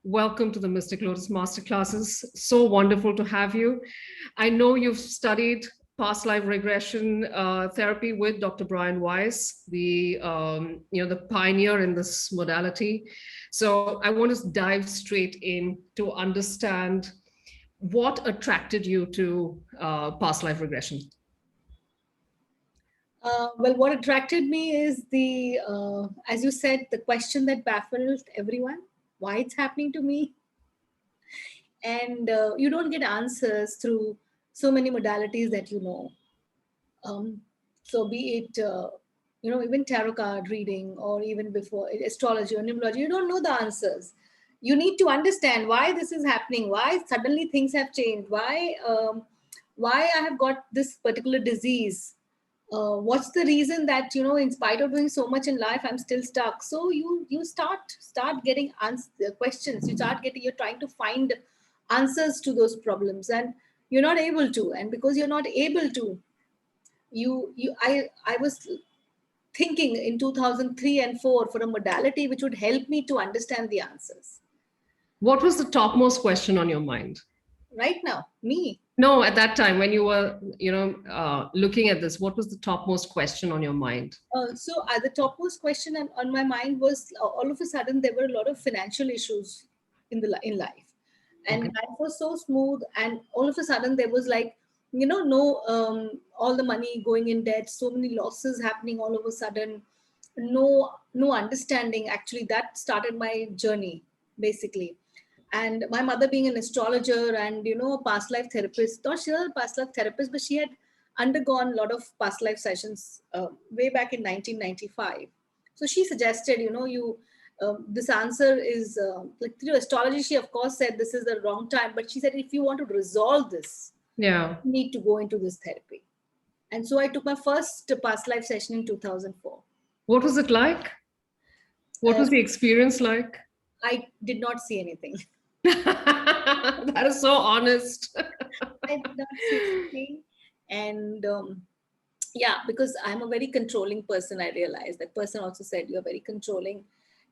Welcome to the Mystic Lotus Masterclasses. So wonderful to have you. I know you've studied past life regression therapy with Dr. Brian Weiss, the pioneer in this modality. So I want to dive straight in to understand what attracted you to past life regression. Well, what attracted me is as you said, the question that baffled everyone: why it's happening to me? And you don't get answers through so many modalities that you know. So be it, even tarot card reading, or even before astrology or numerology, you don't know the answers. You need to understand why this is happening, why suddenly things have changed, why I have got this particular disease. What's the reason that, in spite of doing so much in life, I'm still stuck? So you start getting questions. You're trying to find answers to those problems, and you're not able to. And because you're not able to, I was thinking in 2003 and 4 for a modality which would help me to understand the answers. What was the topmost question on your mind? Right now, me. No, at that time when you were, looking at this, what was the topmost question on your mind? So the topmost question on my mind was, all of a sudden there were a lot of financial issues in life, and Okay. life was so smooth, and all of a sudden there was like, no, all the money going in debt, so many losses happening all of a sudden, no understanding. Actually, that started my journey basically. And my mother being an astrologer and a past life therapist, not sure past life therapist, but she had undergone a lot of past life sessions way back in 1995. So she suggested, you this answer is like through astrology. She of course said this is the wrong time, but she said if you want to resolve this, Yeah. you need to go into this therapy. And so I took my first past life session in 2004. What was it like? What uh, was the experience like? I did not see anything. That is so honest. I did not see anything. And yeah, because I'm a very controlling person. I realized that person also said you're very controlling,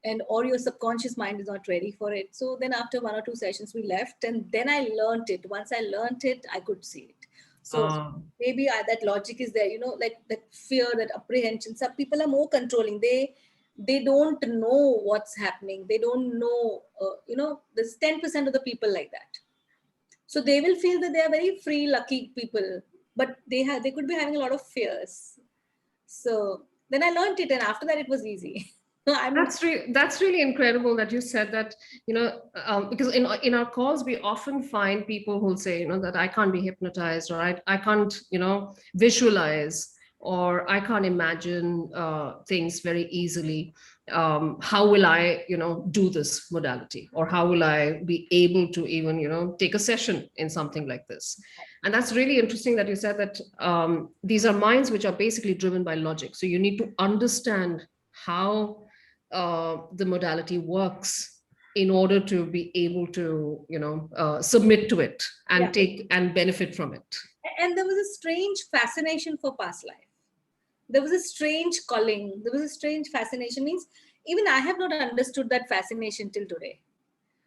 and or your subconscious mind is not ready for it. So then after one or two sessions we left, and then I learned it. Once I learned it, I could see it. So maybe that logic is there, like that fear, that apprehension. Some people are more controlling. They don't know what's happening. They don't know, there's 10% of the people like that. So they will feel that they are very free, lucky people, but they could be having a lot of fears. So then I learned it, and after that it was easy. I'm That's really incredible that you said that, because in our calls we often find people who'll say, that I can't be hypnotized, or I can't, visualize, or I can't imagine things very easily. How will I, do this modality, or how will I be able to even, take a session in something like this? And that's really interesting that you said that these are minds which are basically driven by logic. So you need to understand how the modality works in order to be able to, submit to it yeah. and take and benefit from it. And there was a strange fascination for past life. There was a strange calling. There was a strange fascination. Means even I have not understood that fascination till today.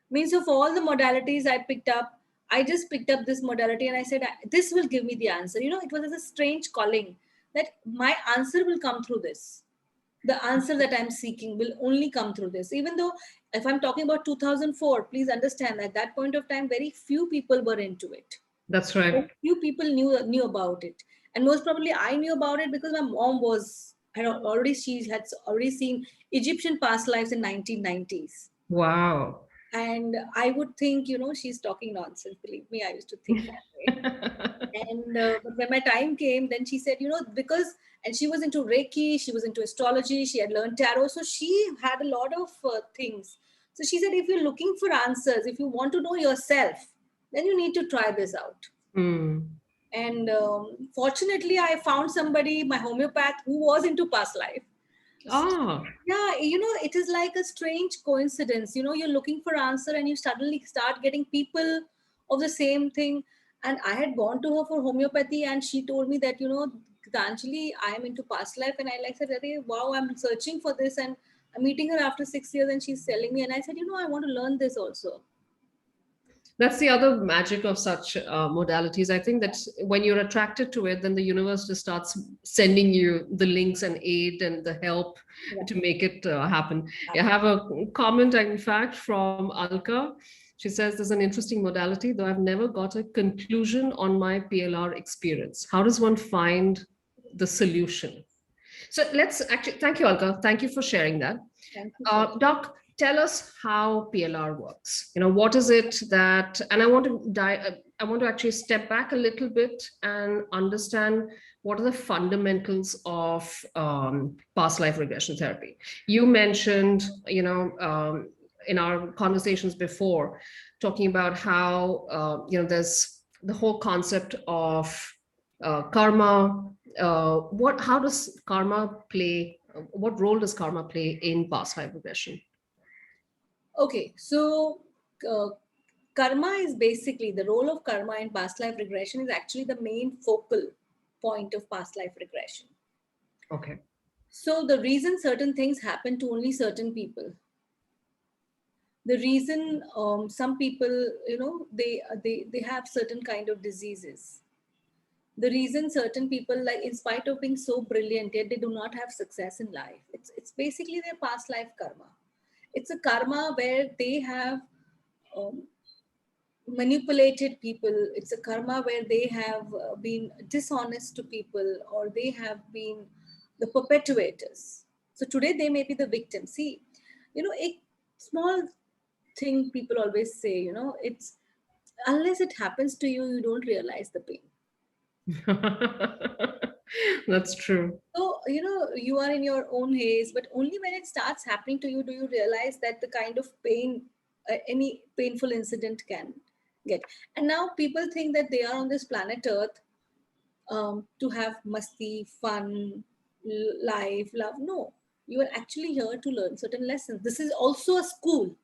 Means of all the modalities I picked up, I just picked up this modality and I said, this will give me the answer. It was a strange calling that my answer will come through this. The answer that I'm seeking will only come through this. Even though if I'm talking about 2004, please understand at that point of time, very few people were into it. That's right. Few people knew about it. And most probably I knew about it because my mom she had already seen Egyptian past lives in 1990s. Wow. And I would think, she's talking nonsense. Believe me, I used to think that way. And but when my time came, then she said, and she was into Reiki, she was into astrology, she had learned tarot. So she had a lot of things. So she said, if you're looking for answers, if you want to know yourself, then you need to try this out. Mm. And fortunately, I found somebody, my homeopath, who was into past life. Ah. Yeah, it is like a strange coincidence. You're looking for answer and you suddenly start getting people of the same thing. And I had gone to her for homeopathy, and she told me that, Geetanjali, I am into past life. And I said, wow, I'm searching for this. And I'm meeting her after 6 years and she's telling me, and I said, I want to learn this also. That's the other magic of such modalities. I think that when you're attracted to it, then the universe just starts sending you the links and aid and the help to make it happen. I have a comment, in fact, from Alka. She says there's an interesting modality, though I've never got a conclusion on my PLR experience. How does one find the solution? So let's actually, thank you, Alka. Thank you for sharing that. Thank you so much. Doc, tell us how PLR works. What is it that, and I want to actually step back a little bit and understand what are the fundamentals of past life regression therapy. You mentioned, in our conversations before, talking about how, there's the whole concept of karma. How does karma play? What role does karma play in past life regression? Okay, so karma is basically the role of karma in past life regression is actually the main focal point of past life regression. Okay. So the reason certain things happen to only certain people, the reason some people, they have certain kind of diseases, the reason certain people, like in spite of being so brilliant, yet they do not have success in life, it's basically their past life karma. It's a karma where they have um, manipulated people. It's a karma where they have been dishonest to people, or they have been the perpetuators. So today they may be the victim. See, a small thing people always say, it's unless it happens to you, you don't realize the pain. That's true. So, you are in your own haze, but only when it starts happening to you do you realize that the kind of pain any painful incident can get. And now people think that they are on this planet Earth to have musty, fun, life, love. No, you are actually here to learn certain lessons. This is also a school.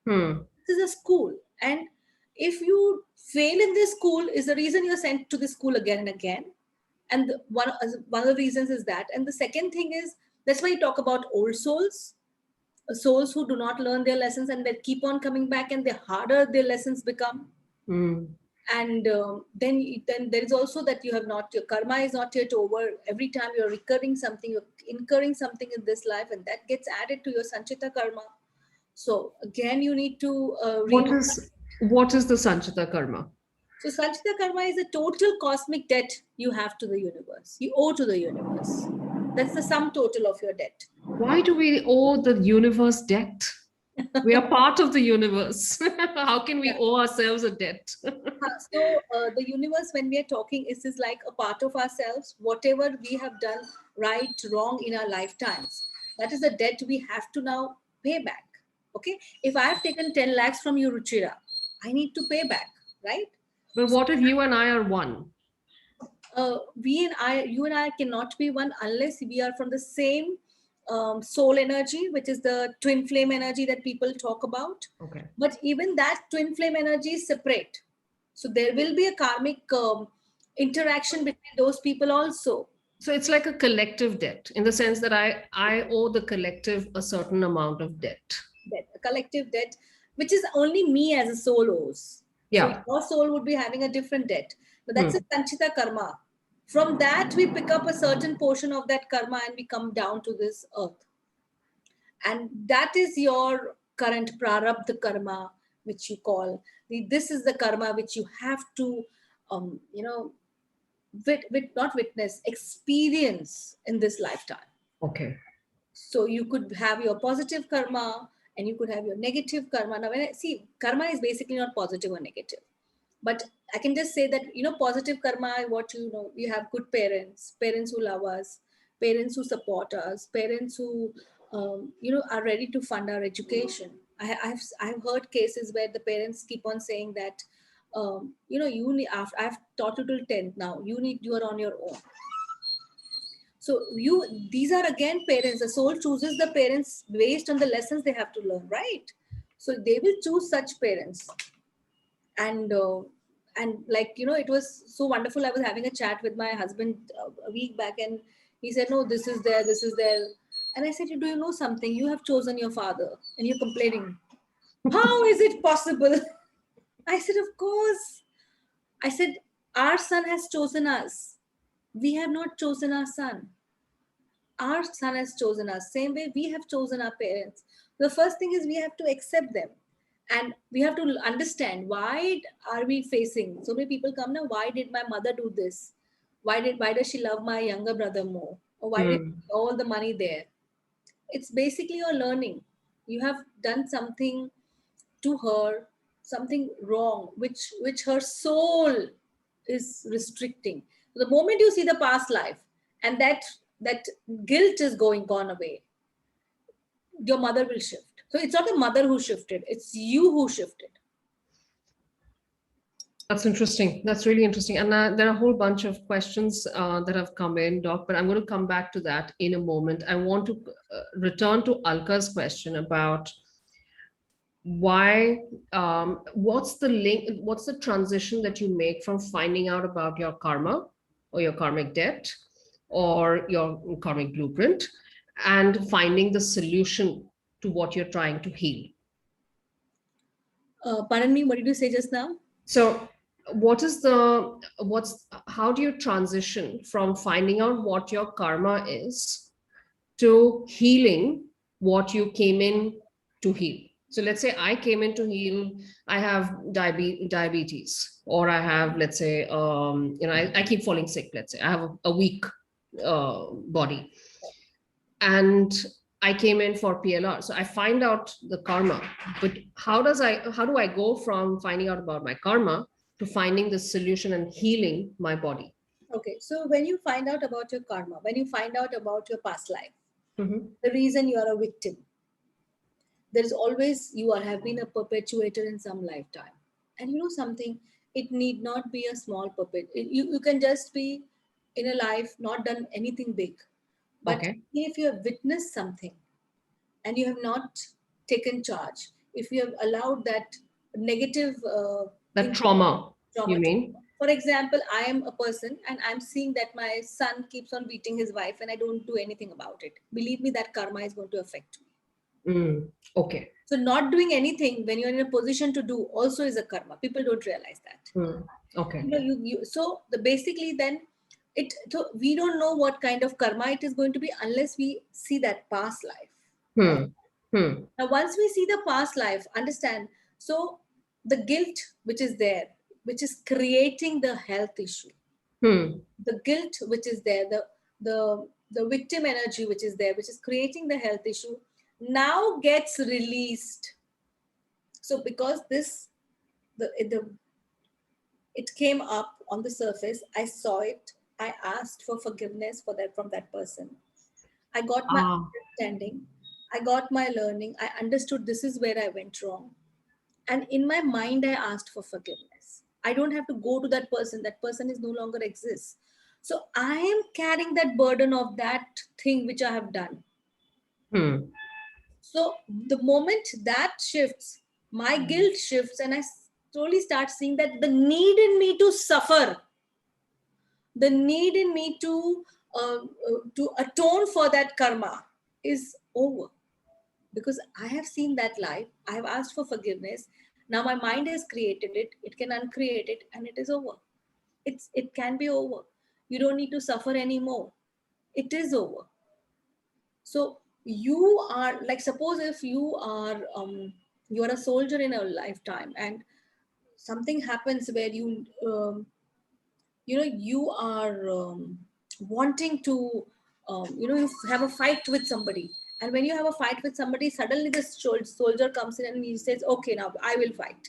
Hmm. This is a school. And if you fail in this school, is the reason you're sent to this school again and again. And one of the reasons is that. And the second thing is, that's why you talk about old souls, souls who do not learn their lessons and they keep on coming back, and the harder their lessons become. Hmm. And then there is also that you have not, your karma is not yet over. Every time you're recurring something, you're incurring something in this life, and that gets added to your sanchita karma. So again, you need to What is the Sanchita karma? So Sanchita karma is a total cosmic debt you have to the universe. You owe to the universe. That's the sum total of your debt. Why do we owe the universe debt? We are part of the universe. How can we Yeah. owe ourselves a debt? So the universe, when we are talking, is like a part of ourselves. Whatever we have done right, wrong in our lifetimes, that is the debt we have to now pay back. Okay. If I have taken 10 lakhs from you, Ruchira, I need to pay back, right? But what if you and I are one? You and I cannot be one unless we are from the same soul energy, which is the twin flame energy that people talk about. Okay. But even that twin flame energy is separate. So there will be a karmic interaction between those people also. So it's like a collective debt in the sense that I owe the collective a certain amount of debt. Debt, a collective debt, which is only me as a soul owes. So Yeah. your soul would be having a different debt. But that's Hmm. a sanchita karma. From that, we pick up a certain portion of that karma and we come down to this earth. And that is your current prarabdha karma, which you call. This is the karma which you have to, not witness, experience in this lifetime. Okay. So you could have your positive karma and you could have your negative karma. Now, when I see, karma is basically not positive or negative, but I can just say that, positive karma, what we have good parents, parents who love us, parents who support us, parents who, are ready to fund our education. I've heard cases where the parents keep on saying that, you need, after I've taught you till 10th, now you are on your own. So these are again parents. The soul chooses the parents based on the lessons they have to learn, right? So they will choose such parents. And like, it was so wonderful. I was having a chat with my husband a week back, and he said, no, this is there, And I said, do you know something? You have chosen your father and you're complaining. How is it possible? I said, of course. I said, our son has chosen us. We have not chosen our son. Our son has chosen us. Same way we have chosen our parents. The first thing is we have to accept them. And we have to understand why are we facing so many people come now. Why did my mother do this? Why does she love my younger brother more? Or why did Hmm. all the money there? It's basically your learning. You have done something to her, something wrong, which her soul is restricting. The moment you see the past life and that guilt is gone away, your mother will shift. So it's not the mother who shifted, it's you who shifted. That's interesting. That's really interesting. And there are a whole bunch of questions that have come in, Doc, but I'm going to come back to that in a moment. I want to return to Alka's question about why, what's the link, what's the transition that you make from finding out about your karma or your karmic debt or your karmic blueprint and finding the solution to what you're trying to heal? Pardon me, what did you say just now? So how do you transition from finding out what your karma is to healing what you came in to heal? So let's say I came in to heal, I have diabetes, or I have, let's say, I keep falling sick, let's say I have a weak body, and I came in for PLR. So I find out the karma, but how do I go from finding out about my karma to finding the solution and healing my body? Okay, so when you find out about your karma, when you find out about your past life, Mhm. the reason you are a victim, there is always you are have been a perpetuator in some lifetime. And you know something, it need not be a small you can just be in a life not done anything big, but Okay. if you have witnessed something and you have not taken charge, if you have allowed that negative That thing, trauma, you trauma to, mean? for example, I am a person and I'm seeing that my son keeps on beating his wife and I don't do anything about it, believe me, that karma is going to affect me. Mm. Okay. So not doing anything when you're in a position to do also is a karma. People don't realize that. Mm. Okay. You so the basically then it so we don't know what kind of karma it is going to be unless we see that past life. Right? Hmm. Hmm. Now once we see the past life, understand, so the guilt which is there, which is creating the health issue, Hmm. the guilt which is there, the victim energy which is there, which is creating the health issue, now gets released. So because this the it came up on the surface, I saw it, I asked for forgiveness for that from that person, I got my Ah. understanding, I got my learning, I understood this is where I went wrong, and in my mind I asked for forgiveness. I don't have to go to that person is no longer exists. So I am carrying that burden of that thing which I have done. Hmm. So the moment that shifts, my guilt shifts, and I slowly start seeing that the need in me to suffer, the need in me to atone for that karma is over, because I have seen that life. I have asked for forgiveness. Now my mind has created it. It can uncreate it, and it is over. It can be over. You don't need to suffer anymore. It is over. So you are like, suppose if you are a soldier in a lifetime and something happens where you are wanting to you have a fight with somebody, and when you have a fight with somebody, suddenly this soldier comes in and he says, okay, now I will fight.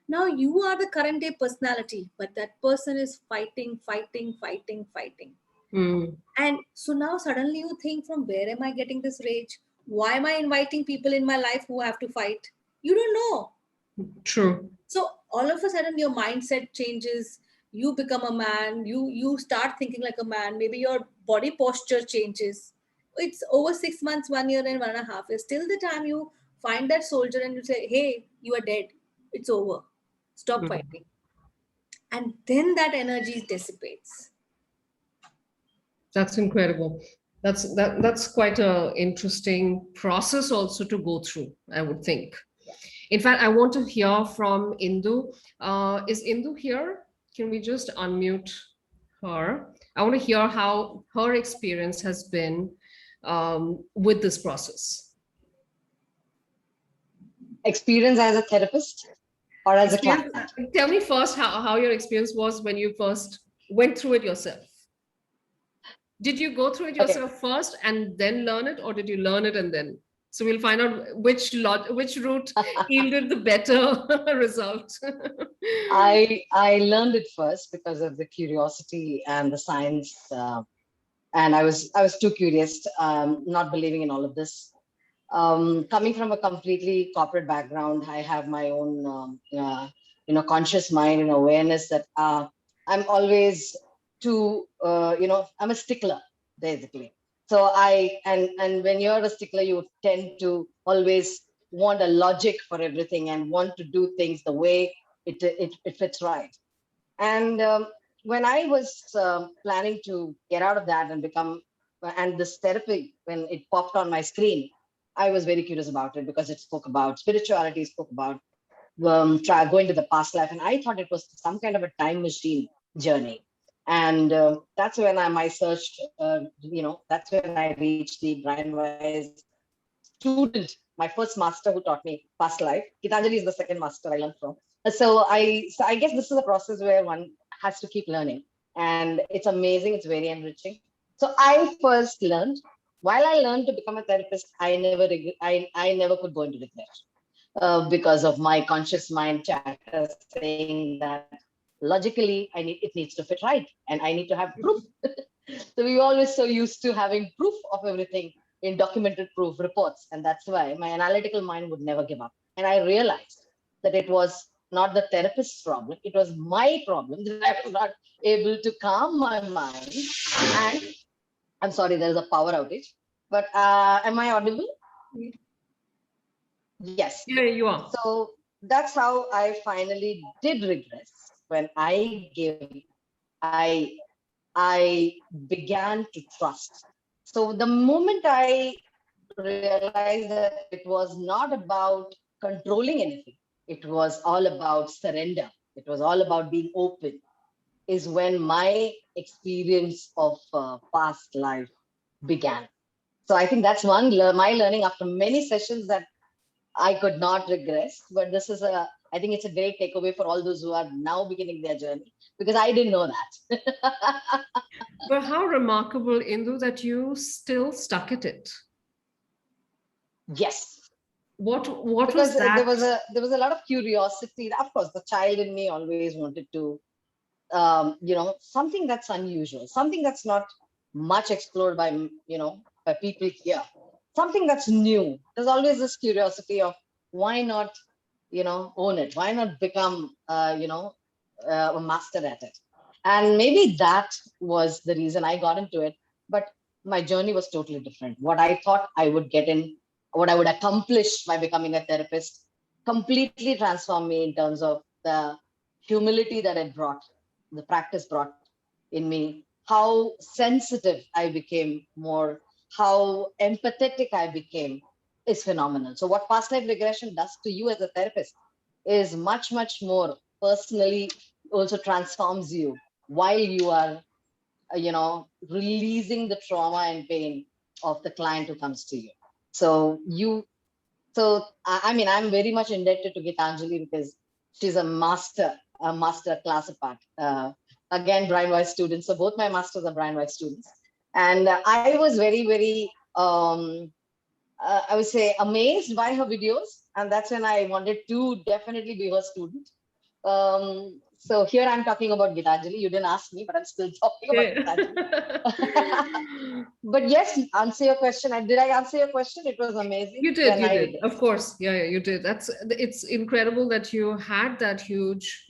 Now you are the current day personality, but that person is fighting, fighting, fighting, fighting. Hmm. And so now suddenly you think, from where am I getting this rage? Why am I inviting people in my life who have to fight? You don't know. True. So all of a sudden your mindset changes. You become a man. You start thinking like a man. Maybe your body posture changes. It's over 6 months, 1 year, and 1.5 years. Till the time you find that soldier and you say, hey, you are dead. It's over. Stop Hmm. fighting. And then that energy dissipates. That's incredible. That's quite a interesting process also to go through, I would think. In fact, I want to hear from Indu. Is Indu here? Can we just unmute her? I want to hear how her experience has been with this process. Experience as a therapist or as a client? Tell me first how your experience was when you first went through it yourself. Did you go through it yourself first and then learn it, or did you learn it and then? So we'll find out which route yielded the better result. I learned it first because of the curiosity and the science, and I was too curious, not believing in all of this. Coming from a completely corporate background, I have my own conscious mind and awareness that I'm always too I'm a stickler basically. So and when you're a stickler, you tend to always want a logic for everything and want to do things the way it fits right. And when I was planning to get out of that and become, and this therapy, when it popped on my screen, I was very curious about it because it spoke about spirituality, spoke about going to the past life, and I thought it was some kind of a time machine journey. And that's when I searched, that's when I reached the Brian Weiss student, my first master who taught me past life. Geetanjali is the second master I learned from. So I guess this is a process where one has to keep learning, and it's amazing. It's very enriching. So I first learned. While I learned to become a therapist, I never could go into regret because of my conscious mind chatter saying that logically it needs to fit right, and I need to have proof. So we were always so used to having proof of everything in documented proof reports, and that's why my analytical mind would never give up. And I realized that it was not the therapist's problem; it was my problem that I was not able to calm my mind. And I'm sorry, there is a power outage, but am I audible? Yes. Yeah, you are. So that's how I finally did regress when I began to trust. So the moment I realized that it was not about controlling anything, it was all about surrender. It was all about being open, is when my experience of past life began. So I think that's my learning after many sessions, that I could not regress. But I think it's a great takeaway for all those who are now beginning their journey, because I didn't know that. But how remarkable, Indu, that you still stuck at it. Yes. What because was that? There was a lot of curiosity. Of course, the child in me always wanted to, something that's unusual, something that's not much explored by people here, something that's new. There's always this curiosity of why not, own it? Why not become, a master at it? And maybe that was the reason I got into it. But my journey was totally different. What I thought I would get in, what I would accomplish by becoming a therapist, completely transformed me in terms of the humility that it brought, the practice brought in me, how sensitive I became more, how empathetic I became, is phenomenal. So what past life regression does to you as a therapist is much, much more personally, also transforms you while you are, releasing the trauma and pain of the client who comes to you. So I'm very much indebted to Geetanjali because she's a master class apart. Again, Brian Weiss students. So both my masters are Brian Weiss students. And I was very, very, I would say, amazed by her videos. And that's when I wanted to definitely be her student. So here I'm talking about Geetanjali. You didn't ask me, but I'm still talking about Geetanjali. But yes, answer your question. Did I answer your question? It was amazing. You did. Of course. Yeah, you did. It's incredible that you had that huge,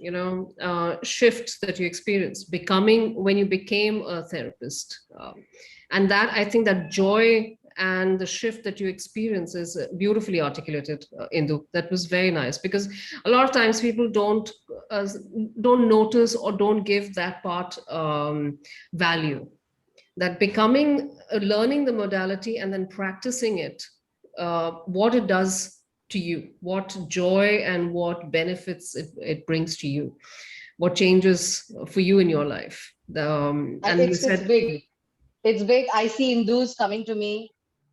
shift that you experienced when you became a therapist. And that, I think that joy and the shift that you experience is beautifully articulated, Indu. That was very nice, because a lot of times people don't notice or don't give that part value. that learning the modality and then practicing it, what it does to you, what joy and what benefits it brings to you, what changes for you in your life. And you It's said, big. It's big. I see Hindus coming to me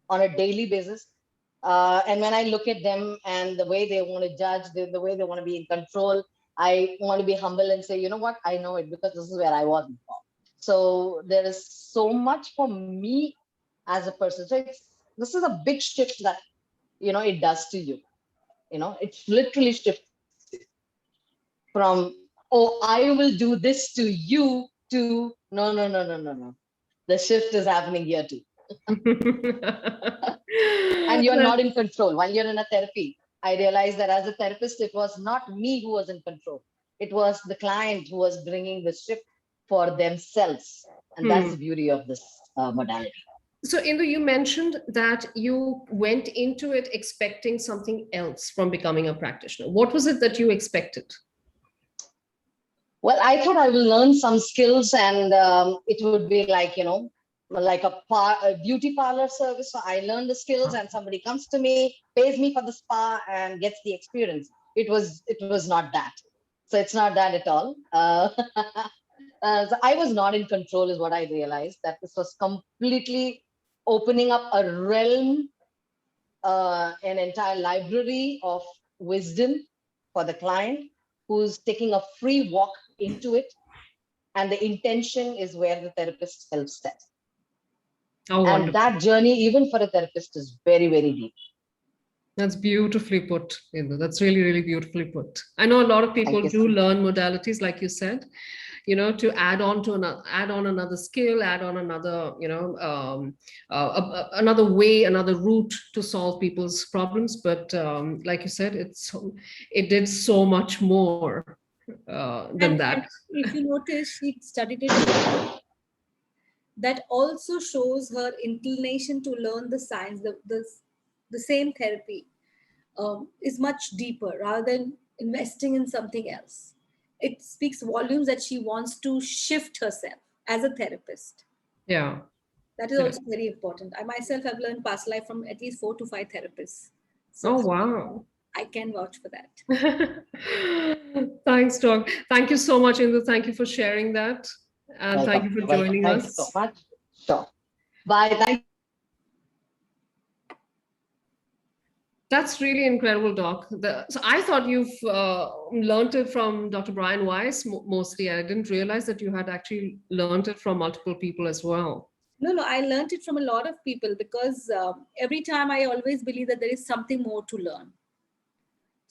on a daily basis. And when I look at them and the way they want to judge, the way they want to be in control, I want to be humble and say, you know what? I know it because this is where I was before. So there is so much for me as a person. So this is a big shift that, it does to you. It's literally shifts from, oh, I will do this to you, to no, no, no, no, no, no. The shift is happening here too. And you're not in control. While you're in a therapy, I realized that as a therapist, it was not me who was in control. It was the client who was bringing the shift for themselves. And that's the beauty of this modality. So, Indu, you mentioned that you went into it expecting something else from becoming a practitioner. What was it that you expected? Well, I thought I will learn some skills, and it would be like, like a beauty parlor service. So I learn the skills and somebody comes to me, pays me for the spa and gets the experience. It was not that. So it's not that at all. So I was not in control is what I realized, that this was completely opening up a realm, an entire library of wisdom for the client who's taking a free walk into it. And the intention is where the therapist helps them. Oh, And wonderful. that journey, even for a therapist, is very, very deep. That's beautifully put, Indu. That's really, really beautifully put. I know a lot of people do learn modalities, like you said, to add on another skill, add on another, another way, another route to solve people's problems. But like you said, it did so much more than that. And if you notice, she studied it. That also shows her inclination to learn the science, the same therapy is much deeper rather than investing in something else. It speaks volumes that she wants to shift herself as a therapist. Yeah. That is also very important. I myself have learned past life from at least 4 to 5 therapists. So Oh, wow. I can vouch for that. Thanks, Doc. Thank you so much, Indu. Thank you for sharing that. And thank you for joining Thank us. you so much. Sure. Bye. Thank. That's really incredible, Doc. So I thought you've learned it from Dr. Brian Weiss mostly. I didn't realize that you had actually learned it from multiple people as well. No, I learned it from a lot of people because every time I always believe that there is something more to learn.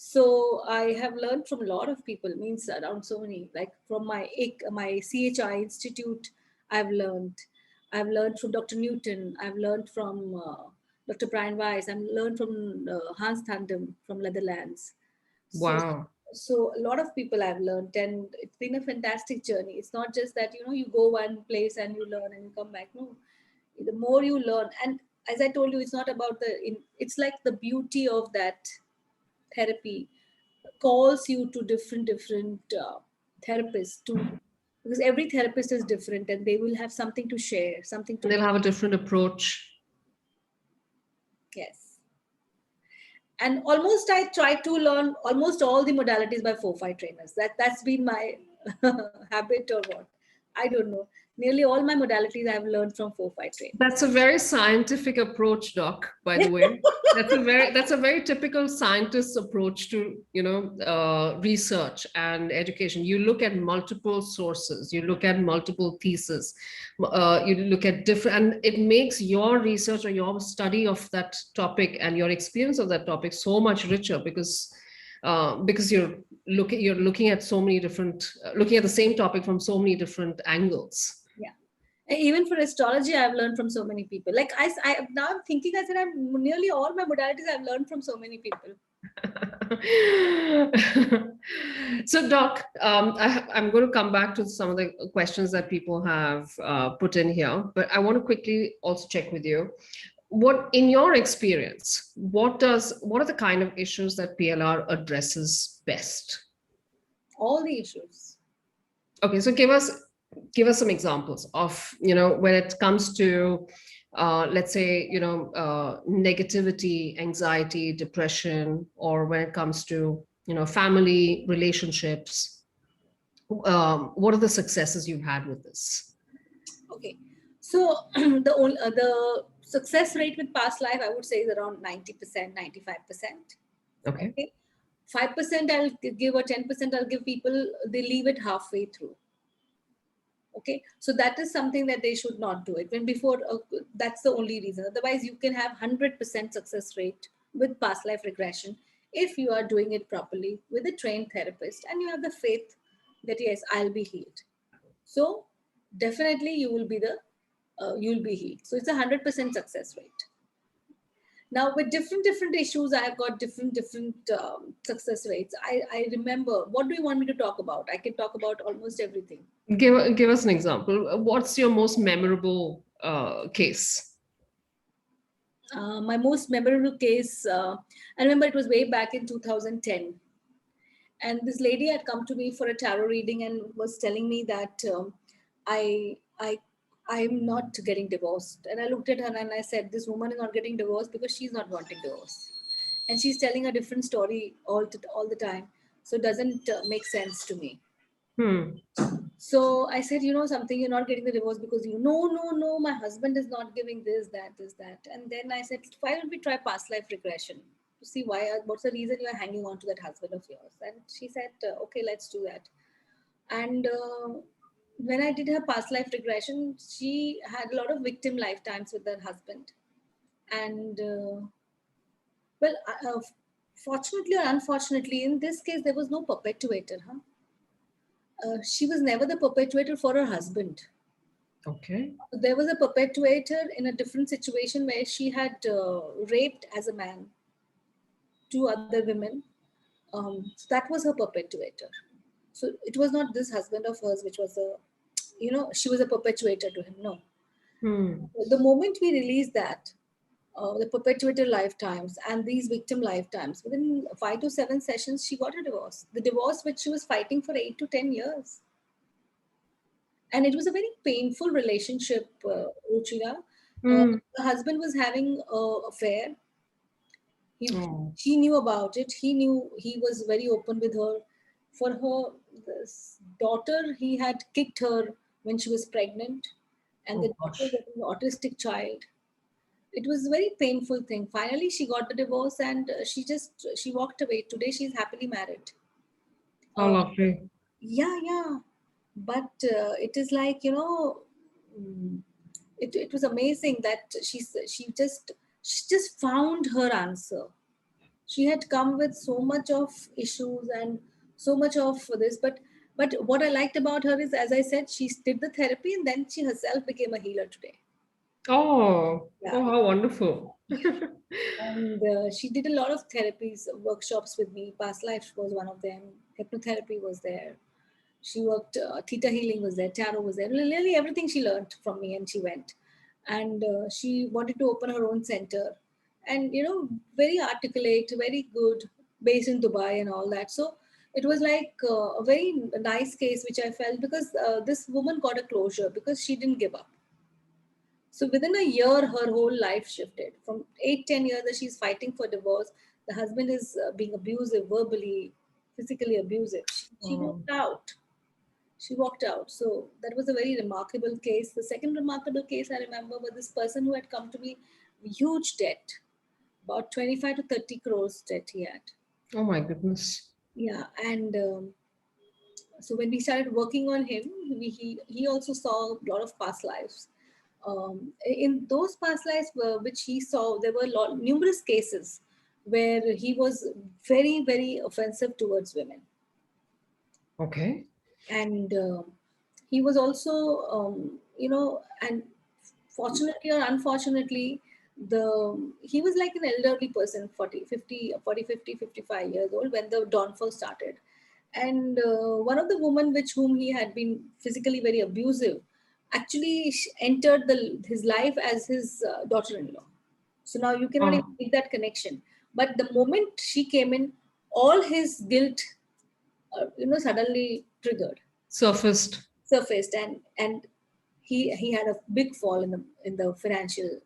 So I have learned from a lot of people, means around so many, like from my CHI Institute, I've learned from Dr. Newton, I've learned from Dr. Brian Weiss, I've learned from Hans Tandem from Netherlands. Wow. So a lot of people I've learned, and it's been a fantastic journey. It's not just that, you go one place and you learn and you come back. No, the more you learn, and as I told you, it's not about it's like the beauty of that therapy calls you to different therapists because every therapist is different and they will have something to share, something to They'll have a different approach. Yes. And almost I try to learn almost all the modalities by 4-5 trainers. That's been my habit or what, I don't know. Nearly all my modalities I've learned from 4-5 trainers. That's a very scientific approach, Doc, by the way. That's a very typical scientist's approach to, research and education. You look at multiple sources, you look at multiple theses, you look at different, and it makes your research or your study of that topic and your experience of that topic so much richer because you're looking at so many different, looking at the same topic from so many different angles. Even for astrology, I've learned from so many people. Like I now I'm thinking, I said, I'm nearly all my modalities I've learned from so many people. So, Doc, I'm going to come back to some of the questions that people have put in here, but I want to quickly also check with you. What, in your experience, what are the kind of issues that PLR addresses best? All the issues. Okay, so give us give us some examples of, when it comes to, let's say, negativity, anxiety, depression, or when it comes to, family relationships. What are the successes you've had with this? Okay, so the success rate with past life, I would say, is around 90%, 95%. Okay. Okay, 5% I'll give, or 10% I'll give people. They leave it halfway through. Okay, so that is something that they should not do it when before. That's the only reason. Otherwise, you can have 100% success rate with past life regression if you are doing it properly with a trained therapist and you have the faith that yes, I'll be healed. So definitely you'll be healed. So it's 100% success rate. Now with different issues, I have got different success rates. I remember. What do you want me to talk about? I can talk about almost everything. Give us an example. What's your most memorable case? My most memorable case, I remember it was way back in 2010. And this lady had come to me for a tarot reading and was telling me that I, I, I'm not getting divorced. And I looked at her and I said, this woman is not getting divorced because she's not wanting divorce. And she's telling a different story all the time. So it doesn't make sense to me. Hmm. So I said, you know something, you're not getting the divorce because no, my husband is not giving this, that, this, that. And then I said, why don't we try past life regression to see what's the reason you're hanging on to that husband of yours? And she said, okay, let's do that. And when I did her past life regression, she had a lot of victim lifetimes with her husband. And well, fortunately or unfortunately, in this case, there was no perpetuator. She was never the perpetuator for her husband. Okay. There was a perpetuator in a different situation where she had raped as a man two other women. So that was her perpetuator. So it was not this husband of hers, which was she was a perpetuator to him. No. Hmm. The moment we released that, the perpetuator lifetimes and these victim lifetimes, within 5 to 7 sessions, she got a divorce. The divorce which she was fighting for 8 to 10 years. And it was a very painful relationship, Ruchira. Hmm. The husband was having an affair. Oh, She knew about it. He knew. He was very open with her. For her this daughter, he had kicked her when she was pregnant, and the oh daughter gosh. was an autistic child. It was a very painful thing. Finally, she got the divorce, and she walked away. Today, she's happily married. How Uh, lovely. yeah. But it is like mm, it was amazing that she just found her answer. She had come with so much of issues and so much of this, but what I liked about her is, as I said, she did the therapy and then she herself became a healer today. Oh, Yeah. oh, how wonderful. And she did a lot of therapies, workshops with me. Past life was one of them. Hypnotherapy was there. She worked, theta healing was there, tarot was there. Nearly everything she learned from me, and she went. And she wanted to open her own center. And, very articulate, very good, based in Dubai and all that. So it was like a very nice case, which I felt because this woman got a closure because she didn't give up. So within a year, her whole life shifted. From 8, 10 years that she's fighting for divorce, the husband is being abusive, verbally, physically abusive. She Oh, walked out. She walked out. So that was a very remarkable case. The second remarkable case I remember was this person who had come to me, huge debt, about 25 to 30 crores debt he had. oh my goodness. Yeah, and so when we started working on him, he also saw a lot of past lives. In those past lives which he saw, there were numerous cases where he was very, very offensive towards women. Okay. And he was also, and fortunately or unfortunately, he was like an elderly person, 40, 50, 40, 50, 55 years old when the downfall started. And one of the women which whom he had been physically very abusive actually entered his life as his daughter-in-law. So now you cannot even Oh, make that connection. But the moment she came in, all his guilt, suddenly triggered. surfaced. surfaced, and he had a big fall in the financial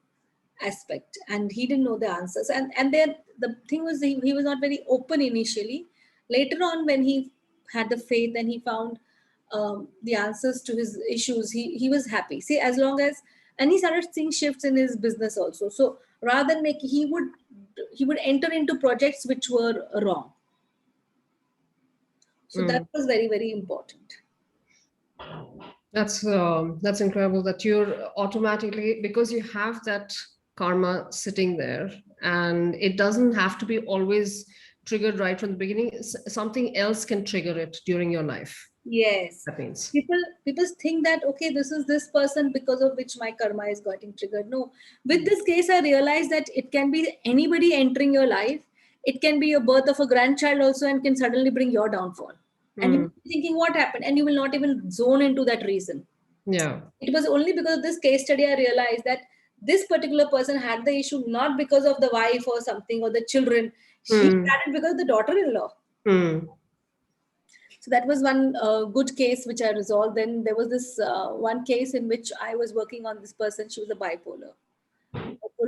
aspect, and he didn't know the answers, and then the thing was he was not very open initially. Later on, when he had the faith and he found the answers to his issues, he was happy. See, as long as, and he started seeing shifts in his business also. So rather than make, he would enter into projects which were wrong. So that was very, very important. That's incredible that you're automatically, because you have that karma sitting there, and it doesn't have to be always triggered right from the beginning. Something else can trigger it during your life. Yes. That means. People think that, okay, this is this person because of which my karma is getting triggered. No. With this case, I realized that it can be anybody entering your life. It can be your birth of a grandchild also, and can suddenly bring your downfall. And you'll be thinking what happened, and you will not even zone into that reason. Yeah. It was only because of this case study I realized that this particular person had the issue not because of the wife or something or the children. She had it because of the daughter-in-law. So that was one good case which I resolved. Then there was this one case in which I was working on this person. She was a bipolar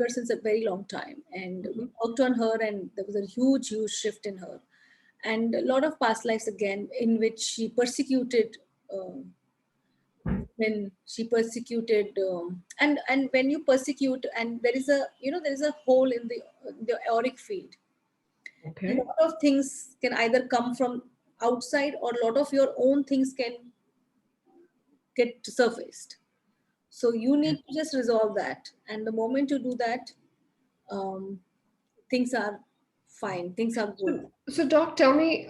since a very long time, and we worked on her, and there was a huge shift in her, and a lot of past lives again, in which she persecuted. When she persecuted, and when you persecute, and there is a hole in the auric field. Okay. A lot of things can either come from outside, or a lot of your own things can get surfaced. So you need to just resolve that, and the moment you do that, things are fine, things are good. So, Doc, tell me,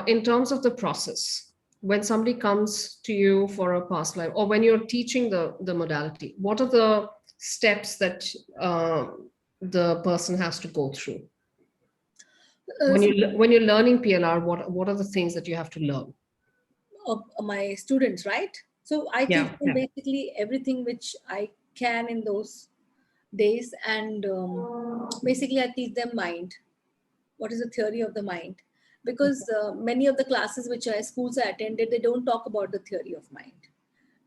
in terms of the process, when somebody comes to you for a past life, or when you're teaching the modality, what are the steps that the person has to go through? When you're learning PLR, what are the things that you have to learn? My students, right? So I teach them basically everything which I can in those days, and basically I teach them mind. What is the theory of the mind? Because many of the classes which schools I attended, they don't talk about the theory of mind.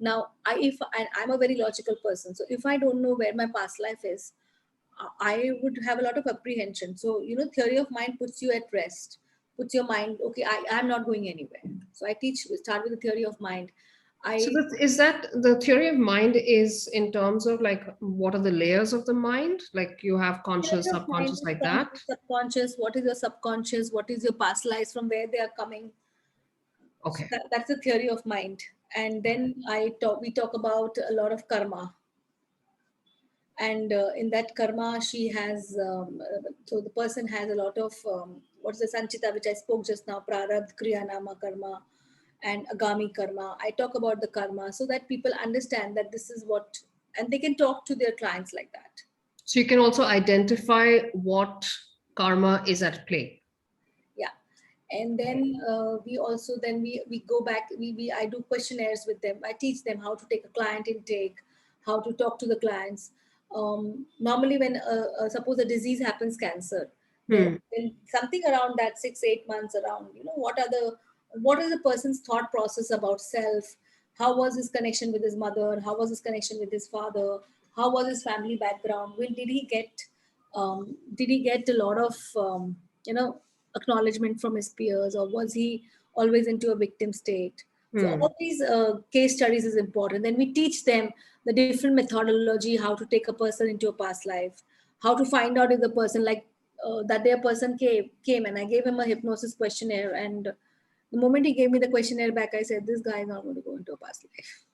Now, I'm a very logical person, so if I don't know where my past life is, I would have a lot of apprehension. So, theory of mind puts you at rest, puts your mind, okay, I'm not going anywhere. So I start with the theory of mind. So is that the theory of mind is in terms of like, what are the layers of the mind? Like you have conscious, subconscious, like that? Subconscious, what is your subconscious? What is your past lives, from where they are coming? Okay. So that's the theory of mind. And then we talk about a lot of karma. And in that karma, she has, so the person has a lot of, what's the Sanchita, which I spoke just now, Prarabdha, Kriyanama karma, and Agami karma. I talk about the karma so that people understand that this is what, and they can talk to their clients like that. So you can also identify what karma is at play. Yeah. And then we also, we go back, I do questionnaires with them. I teach them how to take a client intake, how to talk to the clients. Normally when suppose a disease happens, cancer, then something around that 6-8 months around, what is the person's thought process about self? How was his connection with his mother? How was his connection with his father? How was his family background? Did he get a lot of acknowledgement from his peers, or was he always into a victim state? So all these case studies is important. Then we teach them the different methodology, how to take a person into a past life, how to find out if the person, like that their person came, and I gave him a hypnosis questionnaire, and the moment he gave me the questionnaire back, I said, this guy is not going to go into a past life.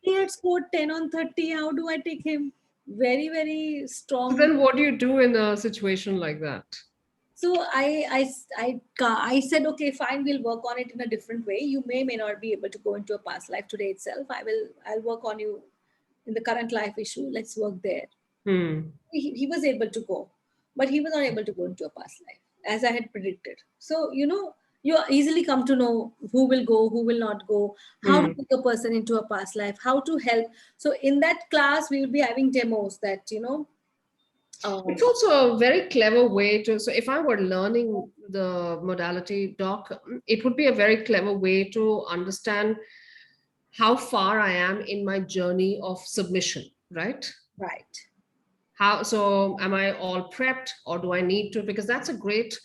He had scored 10 on 30. How do I take him? Very, very strong. So then what do you do in a situation like that? So I said, okay, fine, we'll work on it in a different way. You may not be able to go into a past life today itself. I'll work on you in the current life issue. Let's work there. He was able to go, but he was not able to go into a past life as I had predicted. So, you easily come to know who will go, who will not go, how to take a person into a past life, how to help. So in that class, we will be having demos that, it's also a very clever way to, so if I were learning the modality, Doc, it would be a very clever way to understand how far I am in my journey of submission, right? Right. How, so am I all prepped, or do I need to, because that's a great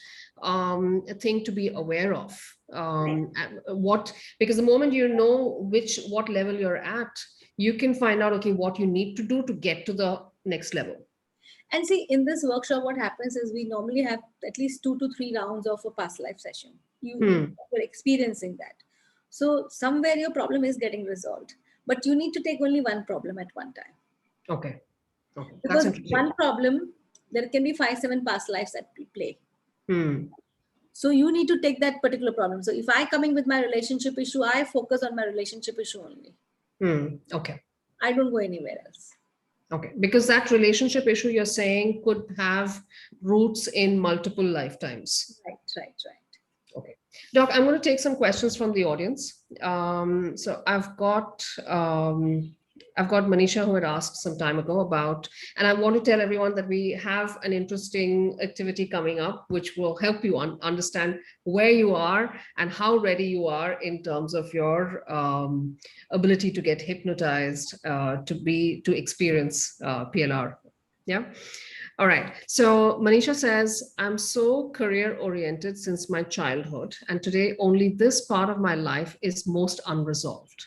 thing to be aware of. And what, because the moment you know what level you're at, you can find out, okay, what you need to do to get to the next level. And see, in this workshop, what happens is we normally have at least 2 to 3 rounds of a past life session. You're experiencing that. So somewhere your problem is getting resolved, but you need to take only one problem at one time. Okay. Okay. That's Because interesting. one problem, there can be 5, 7 past lives at play. Hmm. So you need to take that particular problem. So if I coming with my relationship issue, I focus on my relationship issue only. Okay. I don't go anywhere else. Okay. Because that relationship issue you're saying could have roots in multiple lifetimes. Right. Okay. Doc, I'm going to take some questions from the audience. So I've got Manisha who had asked some time ago about, and I want to tell everyone that we have an interesting activity coming up, which will help you understand where you are and how ready you are in terms of your ability to get hypnotized, to experience PLR. Yeah. All right. So Manisha says, I'm so career oriented since my childhood, and today only this part of my life is most unresolved.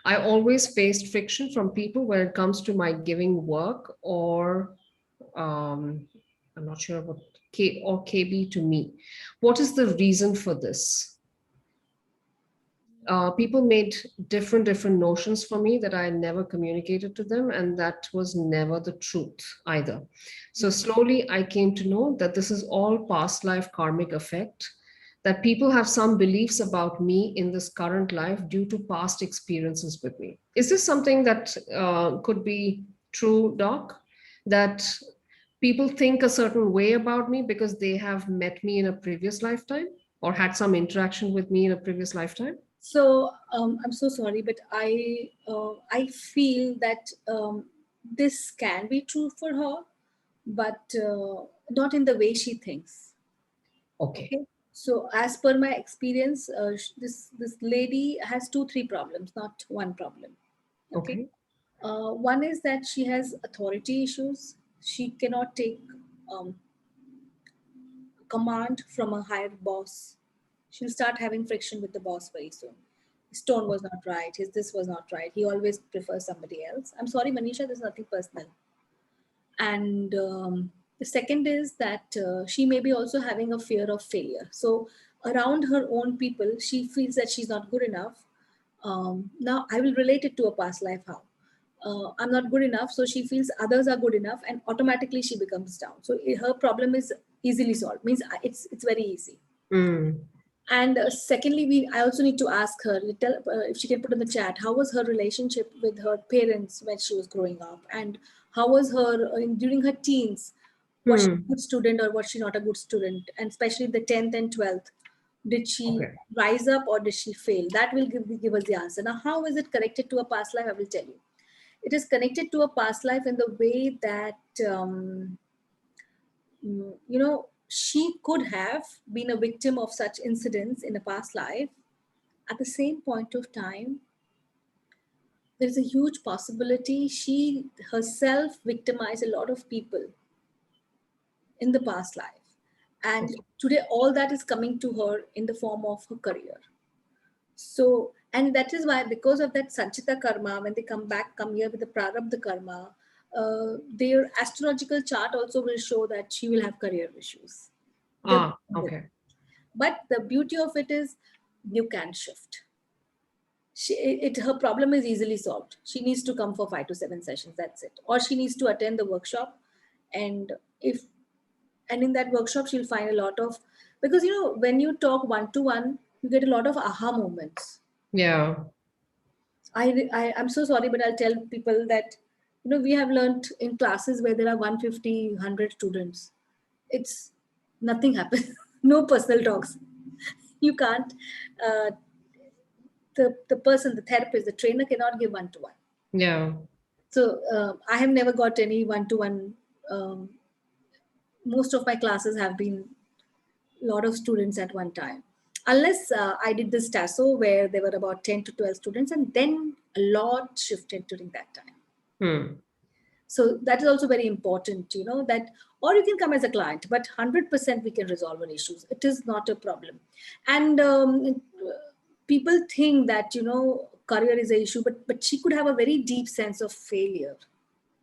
I always faced friction from people when it comes to my giving work or I'm not sure what KB to me. What is the reason for this? People made different notions for me that I never communicated to them, and that was never the truth either. So slowly I came to know that this is all past life karmic effect, that people have some beliefs about me in this current life due to past experiences with me. Is this something that could be true, Doc? That people think a certain way about me because they have met me in a previous lifetime or had some interaction with me in a previous lifetime? So I'm so sorry, but I feel that this can be true for her, but not in the way she thinks. Okay. Okay. So as per my experience, this lady has 2, 3 problems, not one problem. Okay. Okay. One is that she has authority issues. She cannot take um, command from a higher boss. She'll start having friction with the boss very soon. His tone was not right. His this was not right. He always prefers somebody else. I'm sorry, Manisha, there's nothing personal. And the second is that she may be also having a fear of failure. So around her own people, she feels that she's not good enough. Now I will relate it to a past life. How I'm not good enough, so she feels others are good enough, and automatically she becomes down. So her problem is easily solved. Means it's very easy. Mm. And secondly, I also need to ask her, if she can put in the chat, how was her relationship with her parents when she was growing up, and how was her during her teens? Was she a Hmm. good student or was she not a good student? And especially the 10th and 12th, did she Okay. rise up or did she fail? That will give us the answer. Now, how is it connected to a past life? I will tell you. It is connected to a past life in the way that she could have been a victim of such incidents in a past life. At the same point of time, there is a huge possibility she herself victimized a lot of people in the past life. And Okay. today, all that is coming to her in the form of her career. So, and that is why, because of that Sanchita karma, when they come here with the Prarabdha karma, their astrological chart also will show that she will have career issues. They're Ah, okay. But the beauty of it is you can shift. Her problem is easily solved. She needs to come for 5 to 7 sessions. That's it. Or she needs to attend the workshop, and if and in that workshop she'll find a lot of, because when you talk one to one, you get a lot of aha moments. Yeah. I'm so sorry, but I'll tell people that we have learned in classes where there are 150, 100 students. It's nothing happens. No personal talks. You can't. Uh, the person, the therapist, the trainer cannot give one to one. Yeah. So I have never got any one to one. Most of my classes have been a lot of students at one time. Unless I did this TASO where there were about 10 to 12 students, and then a lot shifted during that time. Hmm. So that is also very important, that, or you can come as a client, but 100% we can resolve our issues. It is not a problem. And people think that, career is an issue, but she could have a very deep sense of failure,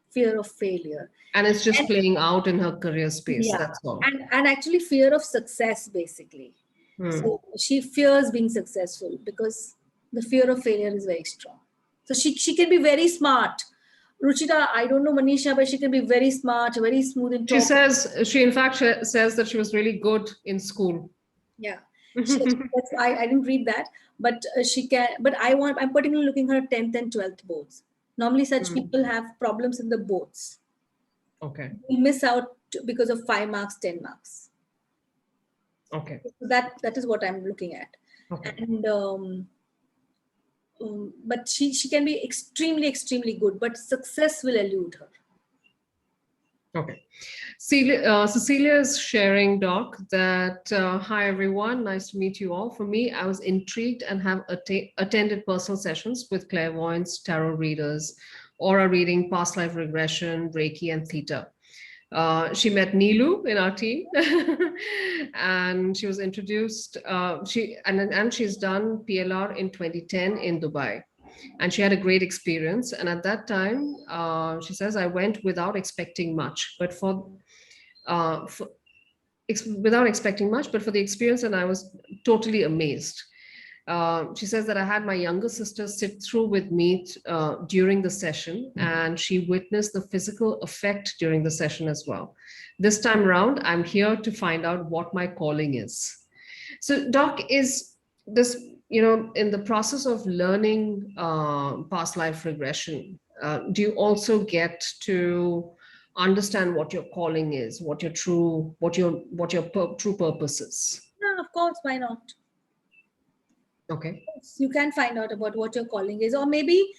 fear of failure. And it's just And playing out in her career space. yeah, That's all. and actually fear of success, basically. Hmm. So she fears being successful because the fear of failure is very strong. So she can be very smart. Ruchita, I don't know Manisha, but she can be very smart, very smooth in She talk. says, in fact says that she was really good in school. Yeah, I didn't read that, but she can. But I'm particularly looking at her 10th and 12th boards. Normally, such people have problems in the boards. Okay. We miss out because of 5 marks, 10 marks. Okay. So that is what I'm looking at. Okay. And but she can be extremely good, but success will elude her. Okay. Cecilia is sharing, Doc, that hi everyone, nice to meet you all. For me, I was intrigued and have attended personal sessions with clairvoyants, tarot readers, aura reading, past life regression, Reiki, and theta. She met Neelu in our team, and she was introduced. And she's done PLR in 2010 in Dubai, and she had a great experience. And at that time, she says, I went without expecting much, but without expecting much, but for the experience, and I was totally amazed. She says that I had my younger sister sit through with me during the session, and she witnessed the physical effect during the session as well. This time around, I'm here to find out what my calling is. So, Doc, is this, in the process of learning past life regression, do you also get to understand what your calling is, what your true purpose is? Yeah, of course, why not? Okay. You can find out about what your calling is, or maybe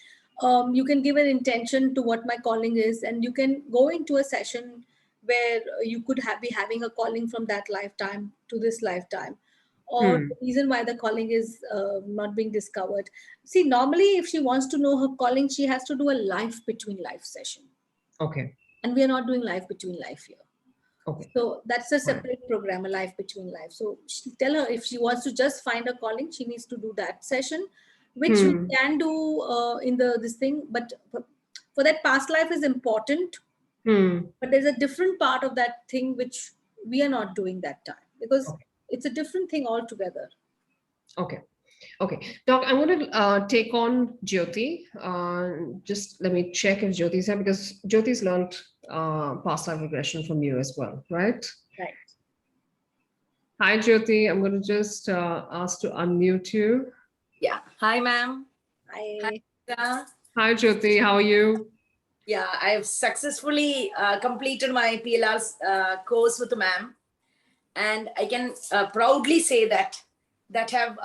you can give an intention to what my calling is, and you can go into a session where you could be having a calling from that lifetime to this lifetime, or the reason why the calling is not being discovered. See, normally if she wants to know her calling, she has to do a life between life session. Okay. And we are not doing life between life here. Okay. So that's a separate program, a life between life. So tell her if she wants to just find a calling, she needs to do that session, which we can do in this thing. But for that, past life is important. But there's a different part of that thing which we are not doing that time, because it's a different thing altogether. Okay. Okay, Doc, I'm going to take on Jyoti. Just let me check if Jyoti's here, because Jyoti's learned past life regression from you as well, right? Right. Hi, Jyoti. I'm going to just ask to unmute you. Yeah. Hi, ma'am. Hi. Hi, Jyoti. How are you? Yeah, I have successfully completed my PLR's course with ma'am. And I can proudly say that have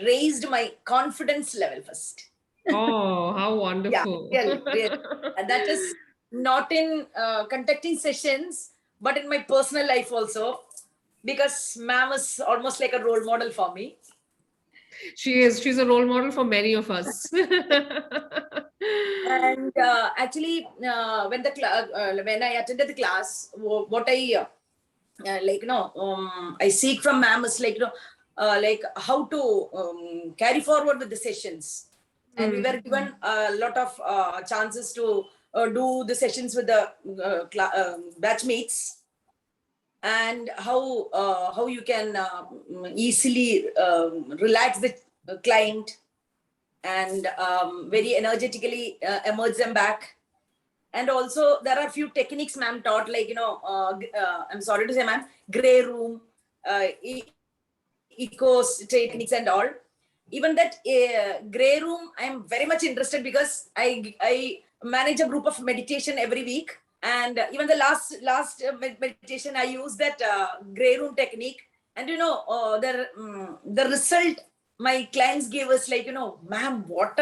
raised my confidence level first. Oh, how wonderful. Yeah, really. And that is not in conducting sessions, but in my personal life also, because ma'am is almost like a role model for me. She's a role model for many of us. And actually, when I attended the class, what I I seek from ma'am is like how to carry forward with the sessions. And we were given a lot of chances to do the sessions with the batchmates, and how you can easily relax the client and very energetically emerge them back. And also there are a few techniques ma'am taught, like I'm sorry to say ma'am, gray room, eco techniques and all. Even that gray room, I am very much interested, because I manage a group of meditation every week. And even the last meditation, I use that gray room technique. And the result my clients gave us, like, ma'am, what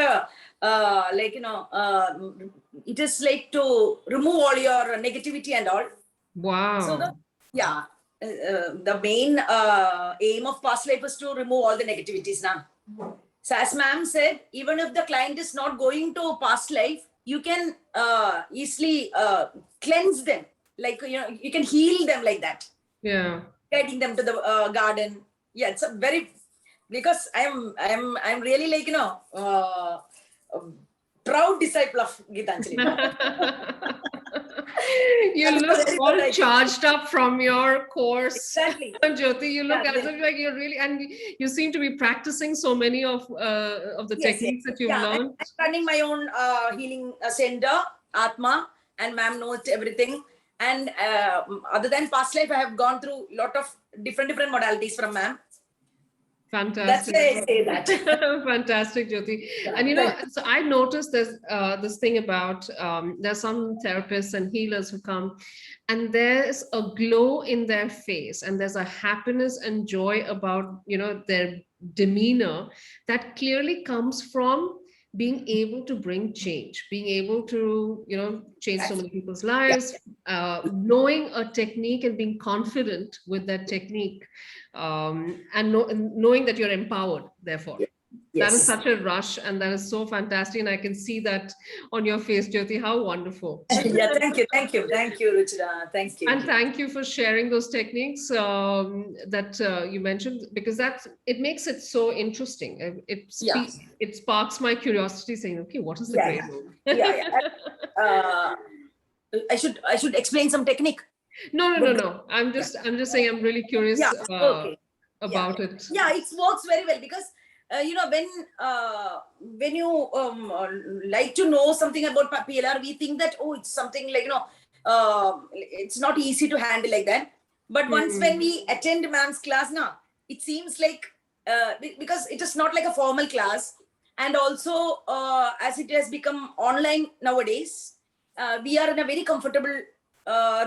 it is like to remove all your negativity and all. Wow. So the main aim of past life is to remove all the negativities now. So as ma'am said, even if the client is not going to past life, you can easily cleanse them. Like, you can heal them like that. Yeah. Guiding them to the garden. Yeah, it's a very, because I'm really like, a proud disciple of Geetanjali. You look all charged up from your course. Exactly. Jyoti, you look as if like you're really, and you seem to be practicing so many of the techniques that you've learned. I'm running my own healing center, Atma, and ma'am knows everything. And other than past life, I have gone through a lot of different modalities from ma'am. Fantastic. That's why I say that. Fantastic, Jyoti. And so I noticed there's this thing about there's some therapists and healers who come, and there's a glow in their face, and there's a happiness and joy about their demeanor that clearly comes from being able to bring change, being able to change so many people's lives, knowing a technique and being confident with that technique, and knowing that you're empowered, therefore. That is such a rush, and that is so fantastic. And I can see that on your face, Jyoti. How wonderful. Yeah, thank you, Ruchira. Thank you. And thank you for sharing those techniques that you mentioned, because it makes it so interesting. It sparks my curiosity, saying, okay, what is the gray room? I should explain some technique. No. I'm just saying I'm really curious about it. Yeah, it works very well because when you like to know something about PLR, we think that it's something like it's not easy to handle like that. But once when we attend ma'am's class now, it seems like because it is not like a formal class, and also as it has become online nowadays, we are in a very comfortable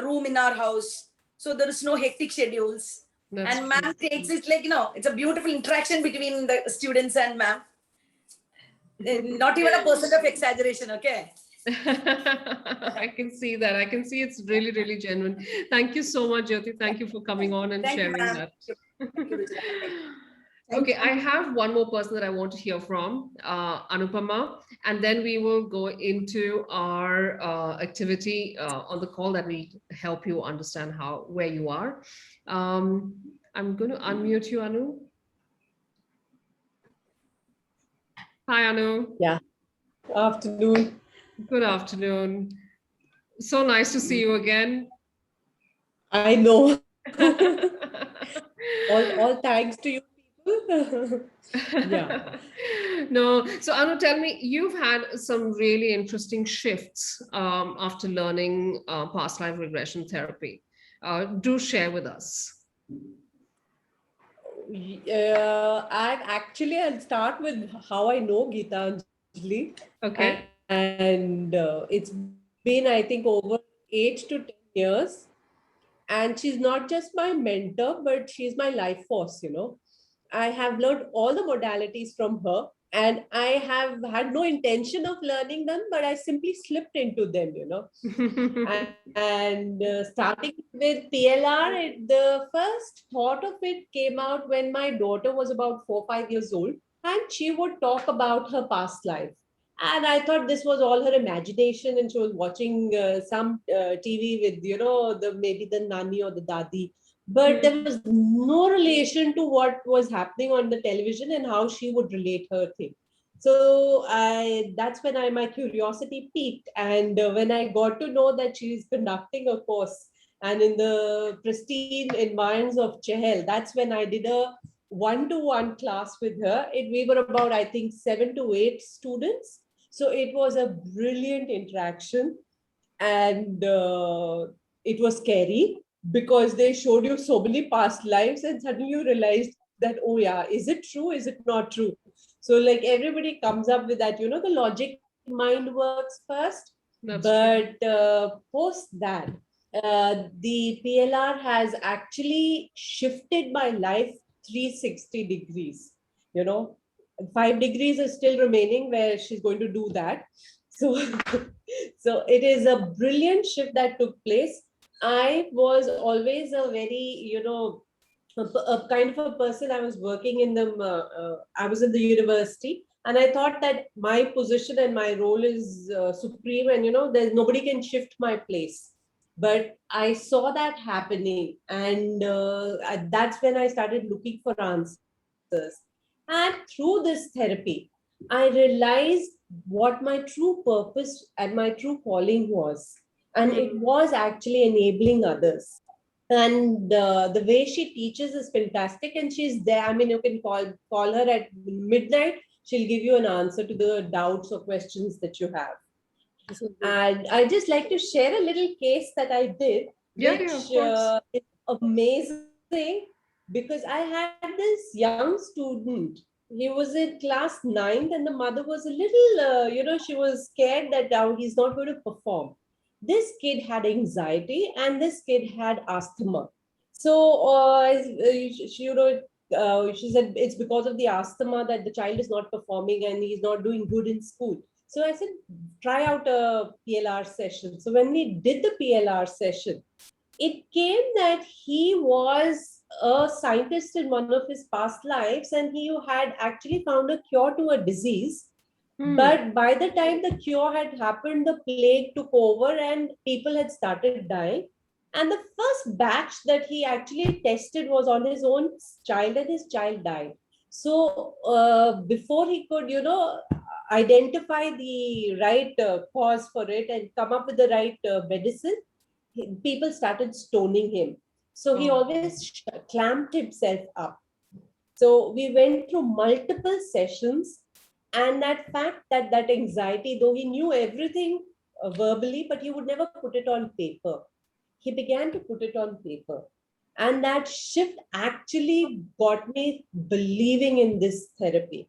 room in our house, so there is no hectic schedules. And ma'am takes it like, it's a beautiful interaction between the students and ma'am. Not even a percent of exaggeration, okay? I can see that. I can see it's really, really genuine. Thank you so much, Jyoti. Thank you for coming on and sharing that. Okay, I have one more person that I want to hear from, Anupama, and then we will go into our activity on the call that will help you understand where you are. I'm going to unmute you, Anu. Hi, Anu. Yeah. Afternoon. Good afternoon. So nice to see you again. I know. all thanks to you people. Yeah. No. So Anu, tell me, you've had some really interesting shifts after learning past life regression therapy. Do share with us. I'll start with how I know Geetanjali. Okay. And it's been, I think, over 8 to 10 years. And she's not just my mentor, but she's my life force, I have learned all the modalities from her, and I have had no intention of learning them, but I simply slipped into them, and starting with PLR, the first thought of it came out when my daughter was about 4 or 5 years old, and she would talk about her past life. And I thought this was all her imagination, and she was watching some TV with, maybe the nanny or the dadi. But there was no relation to what was happening on the television and how she would relate her thing. So that's when my curiosity peaked. And when I got to know that she is conducting a course and in the pristine environs of Chehel, that's when I did a one-to-one class with her. We were about, I think, 7 to 8 students. So it was a brilliant interaction. And it was scary, because they showed you so many past lives, and suddenly you realized that, oh yeah, is it true? Is it not true? So like everybody comes up with that, the logic mind works first. But post that, the PLR has actually shifted my life 360 degrees. 5 degrees is still remaining where she's going to do that. So it is a brilliant shift that took place. I was always a very, a kind of a person. I was working in I was in the university, and I thought that my position and my role is supreme, and there's nobody can shift my place. But I saw that happening, and that's when I started looking for answers. And through this therapy, I realized what my true purpose and my true calling was, and it was actually enabling others. And the way she teaches is fantastic, and she's there. I mean, you can call her at midnight. She'll give you an answer to the doubts or questions that you have. This was good. And I just like to share a little case that I did, Yeah, yeah, which of course. is amazing, because I had this young student. He was in class 9th, and the mother was a little, she was scared that he's not going to perform. This kid had anxiety, and this kid had asthma. So, she said it's because of the asthma that the child is not performing and he's not doing good in school. So I said, try out a PLR session. So when we did the PLR session, it came that he was a scientist in one of his past lives, and he had actually found a cure to a disease. But by the time the cure had happened, the plague took over and people had started dying. And the first batch that he actually tested was on his own child, and his child died. So before he could, identify the right cause for it and come up with the right medicine, people started stoning him. So he Oh. always clamped himself up. So we went through multiple sessions, and that fact that anxiety, though he knew everything verbally, but he would never put it on paper. He began to put it on paper. And that shift actually got me believing in this therapy.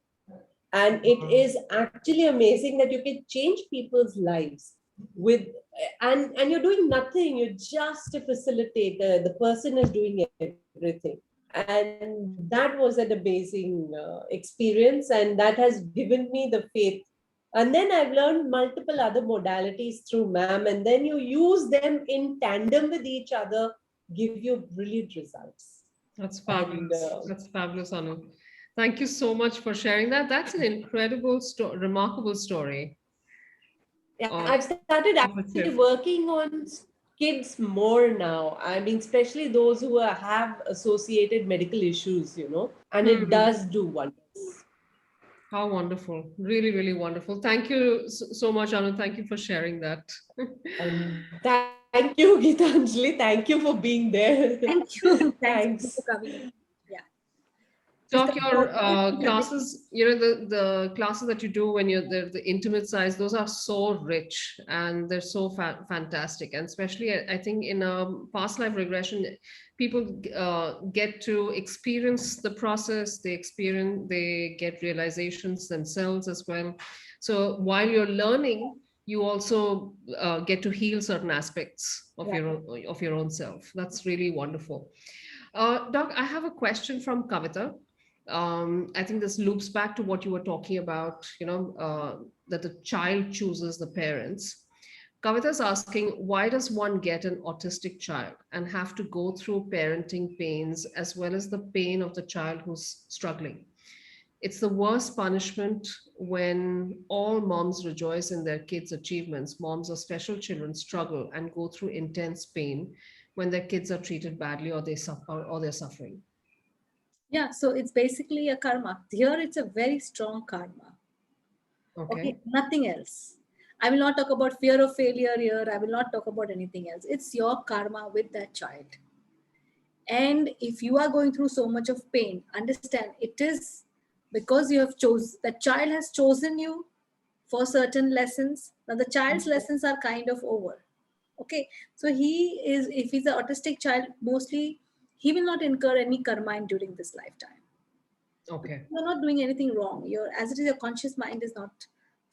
And it is actually amazing that you can change people's lives with, and you're doing nothing, you're just a facilitator. The person is doing everything. And that was an amazing experience, and that has given me the faith. And then I've learned multiple other modalities through MAM, and then you use them in tandem with each other, give you brilliant results. That's And fabulous. That's fabulous, Anu. Thank you so much for sharing that. That's an incredible, remarkable story yeah, of, I've started of a actually shift. working on kids more now. I mean, especially those who have associated medical issues, and it does do wonders. How wonderful. Really, really wonderful. Thank you so much, Anu. Thank you for sharing that. And thank you, Geetanjali. Thank you for being there. Thank you. Thanks Thanks. for coming. Yeah. Is Doc, that your what- classes, the classes that you do when you're the intimate size, those are so rich and they're so fantastic. And especially, I think in past life regression, people get to experience the process. They get realizations themselves as well. So while you're learning, you also get to heal certain aspects of Yeah. your own self. That's really wonderful. Doc, I have a question from Kavita. I think this loops back to what you were talking about, that the child chooses the parents. Kavita's asking, why does one get an autistic child and have to go through parenting pains as well as the pain of the child who's struggling? It's the worst punishment when all moms rejoice in their kids' achievements. Moms of special children struggle and go through intense pain when their kids are treated badly or they suffer or they're suffering. Yeah, so it's basically a karma. Here it's a very strong karma. Okay, Okay. nothing else. I will not talk about fear of failure here. I will not talk about anything else. It's your karma with that child. And if you are going through so much of pain, understand it is because you have chosen, the child has chosen you for certain lessons. Now the child's lessons are kind of over. Okay, so he is, if he's an autistic child, mostly he will not incur any karma during this lifetime. Okay. You're not doing anything wrong. As it is, your conscious mind is not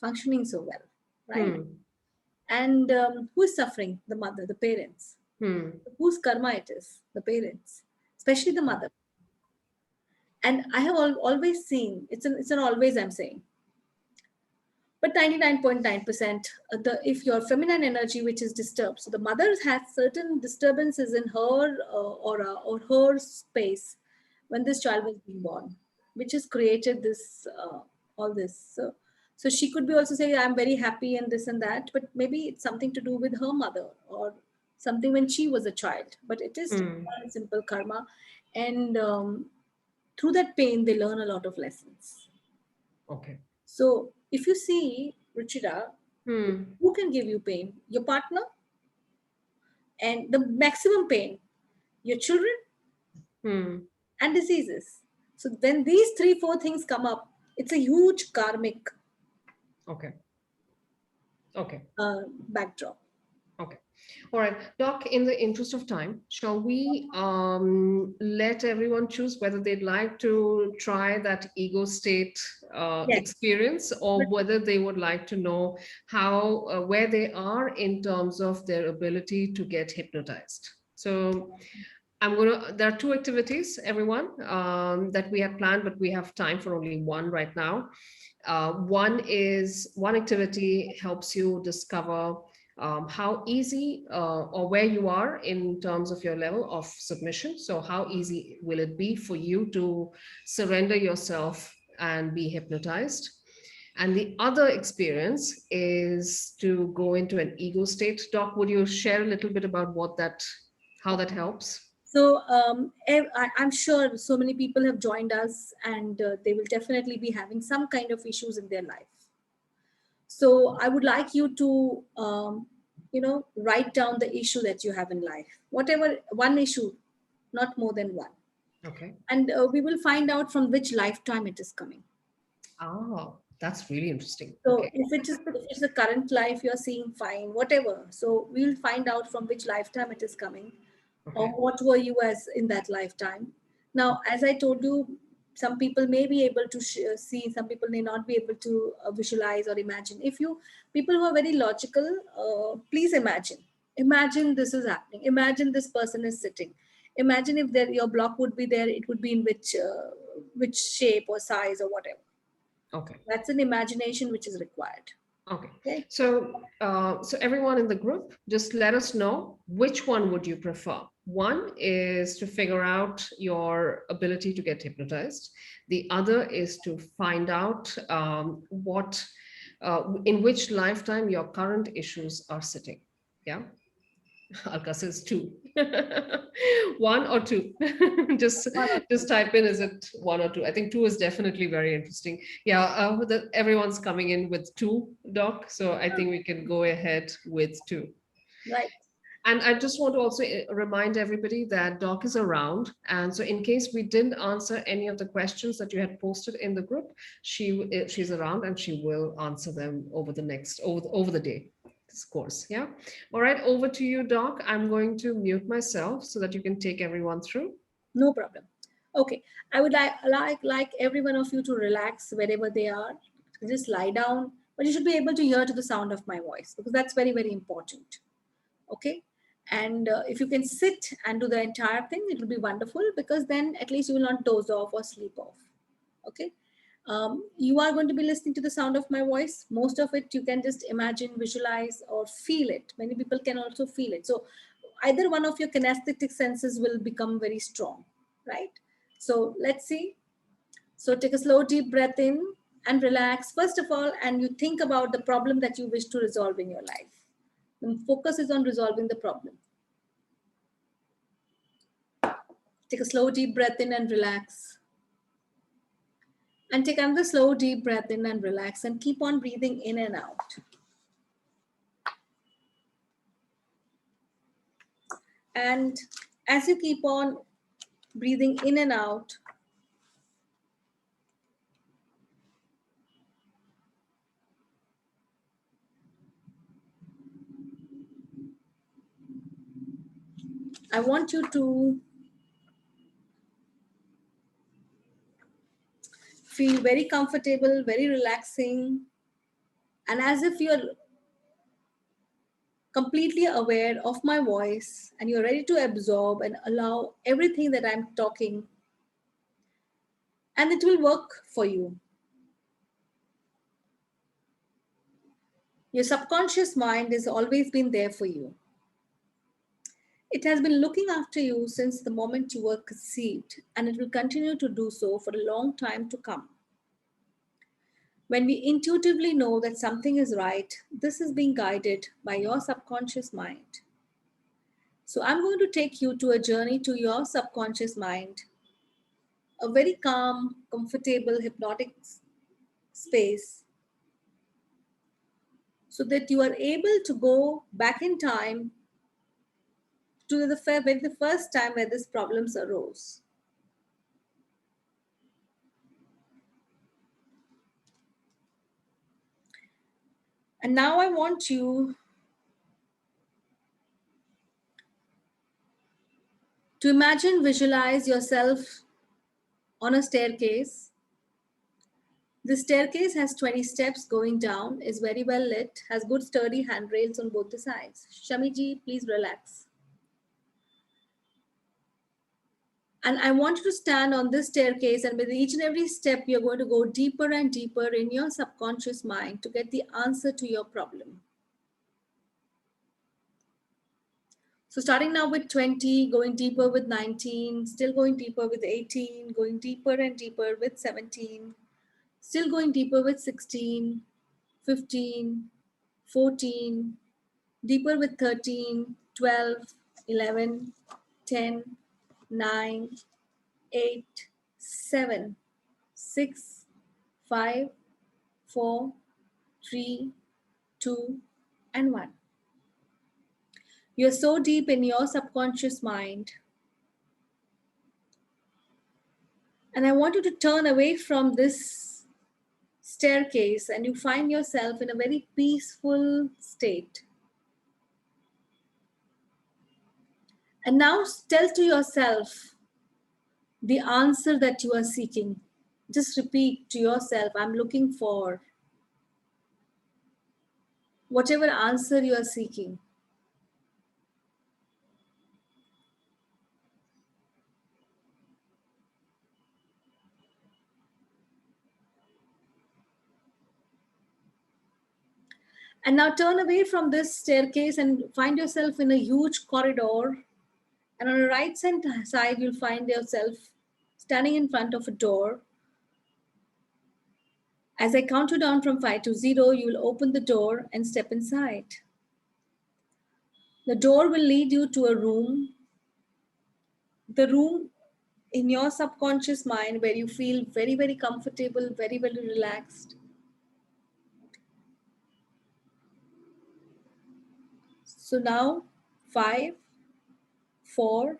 functioning so well, right? Hmm. And who is suffering? The mother, the parents. Hmm. Whose karma it is? The parents, especially the mother. And I have always seen, it's an always I'm saying, But 99.9%, if your feminine energy, which is disturbed, so the mother has certain disturbances in her aura or her space when this child was being born, which has created this, all this. So she could be also saying, I'm very happy and this and that, but maybe it's something to do with her mother or something when she was a child. But it is simple karma. And through that pain, they learn a lot of lessons. Okay. So if you see, Ruchira, who can give you pain? Your partner, and the maximum pain, your children, and diseases. So when these 3-4 things come up, it's a huge karmic Okay. backdrop. Okay. All right, Doc, in the interest of time, shall we let everyone choose whether they'd like to try that ego state Yes. experience, or whether they would like to know how, where they are in terms of their ability to get hypnotized. So there are two activities, everyone, that we have planned, but we have time for only one right now. One activity helps you discover how easy or where you are in terms of your level of submission. So how easy will it be for you to surrender yourself and be hypnotized? And the other experience is to go into an ego state. Doc, would you share a little bit about how that helps? So I'm sure so many people have joined us, and they will definitely be having some kind of issues in their life. So I would like you to, write down the issue that you have in life, whatever one issue, not more than one. Okay. And we will find out from which lifetime it is coming. Oh, that's really interesting. So Okay. if it's the current life, you're seeing fine, whatever. So we'll find out from which lifetime it is coming, or what were you as in that lifetime. Now, as I told you, some people may be able to see, some people may not be able to visualize or imagine. People who are very logical, please imagine this is happening. Imagine this person is sitting. Imagine if your block would be there, it would be in which shape or size or whatever. Okay. That's an imagination which is required. Okay. So everyone in the group, just let us know which one would you prefer. One is to figure out your ability to get hypnotized. The other is to find out in which lifetime your current issues are sitting. Yeah. Alka says 2. 1 or 2. just type in, is it 1 or 2? I think 2 is definitely very interesting. Yeah, everyone's coming in with 2, Doc. So I think we can go ahead with 2. Right. And I just want to also remind everybody that Doc is around. And so in case we didn't answer any of the questions that you had posted in the group, she's around and she will answer them over the day. Course. Yeah. All right. Over to you, Doc. I'm going to mute myself so that you can take everyone through. No problem. Okay. I would like every one of you to relax wherever they are. Just lie down, but you should be able to hear to the sound of my voice, because that's very, very important. Okay. And if you can sit and do the entire thing, it will be wonderful, because then at least you will not doze off or sleep off. Okay. You are going to be listening to the sound of my voice. Most of it you can just imagine, visualize, or feel it. Many people can also feel it. So either one of your kinesthetic senses will become very strong, right? So let's see. So take a slow, deep breath in and relax, first of all, and you think about the problem that you wish to resolve in your life. The focus is on resolving the problem. Take a slow, deep breath in and relax. And take another slow, deep breath in and relax, and keep on breathing in and out. And as you keep on breathing in and out, I want you to feel very comfortable, very relaxing, and as if you're completely aware of my voice and you're ready to absorb and allow everything that I'm talking, and it will work for you. Your subconscious mind has always been there for you. It has been looking after you since the moment you were conceived, and it will continue to do so for a long time to come. When we intuitively know that something is right, this is being guided by your subconscious mind. So I'm going to take you to a journey to your subconscious mind, a very calm, comfortable, hypnotic space, so that you are able to go back in time to the first time where these problems arose. And now I want you to imagine, visualize yourself on a staircase. The staircase has 20 steps going down, is very well lit, has good sturdy handrails on both the sides. Shamiji, please relax. And I want you to stand on this staircase, and with each and every step, you're going to go deeper and deeper in your subconscious mind to get the answer to your problem. So starting now with 20, going deeper with 19, still going deeper with 18, going deeper and deeper with 17, still going deeper with 16, 15, 14, deeper with 13, 12, 11, 10, 9, 8, 7, 6, 5, 4, 3, 2, and 1. You're so deep in your subconscious mind. And I want you to turn away from this staircase and you find yourself in a very peaceful state. And now tell to yourself the answer that you are seeking. Just repeat to yourself, I'm looking for whatever answer you are seeking. And now turn away from this staircase and find yourself in a huge corridor. And on the right side, you'll find yourself standing in front of a door. As I count you down from 5 to 0, you will open the door and step inside. The door will lead you to a room. The room in your subconscious mind where you feel very, very comfortable, very, very relaxed. So now 5, 4,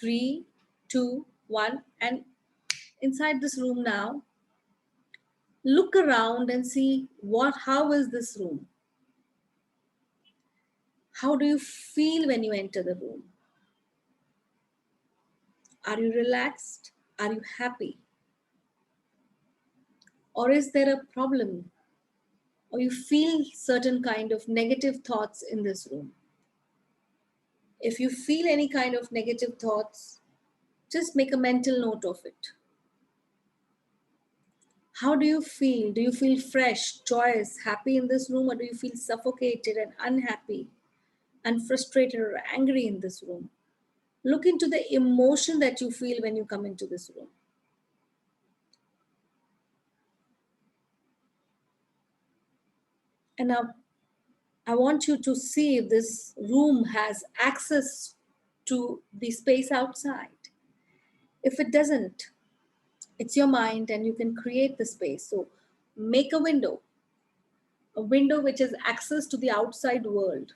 3, 2, 1, and inside this room now, look around and see how is this room? How do you feel when you enter the room? Are you relaxed? Are you happy? Or is there a problem? Or you feel certain kind of negative thoughts in this room? If you feel any kind of negative thoughts, just make a mental note of it. How do you feel? Do you feel fresh, joyous, happy in this room, or do you feel suffocated and unhappy and frustrated or angry in this room? Look into the emotion that you feel when you come into this room. And now I want you to see if this room has access to the space outside. If it doesn't, it's your mind and you can create the space. So make a window which has access to the outside world.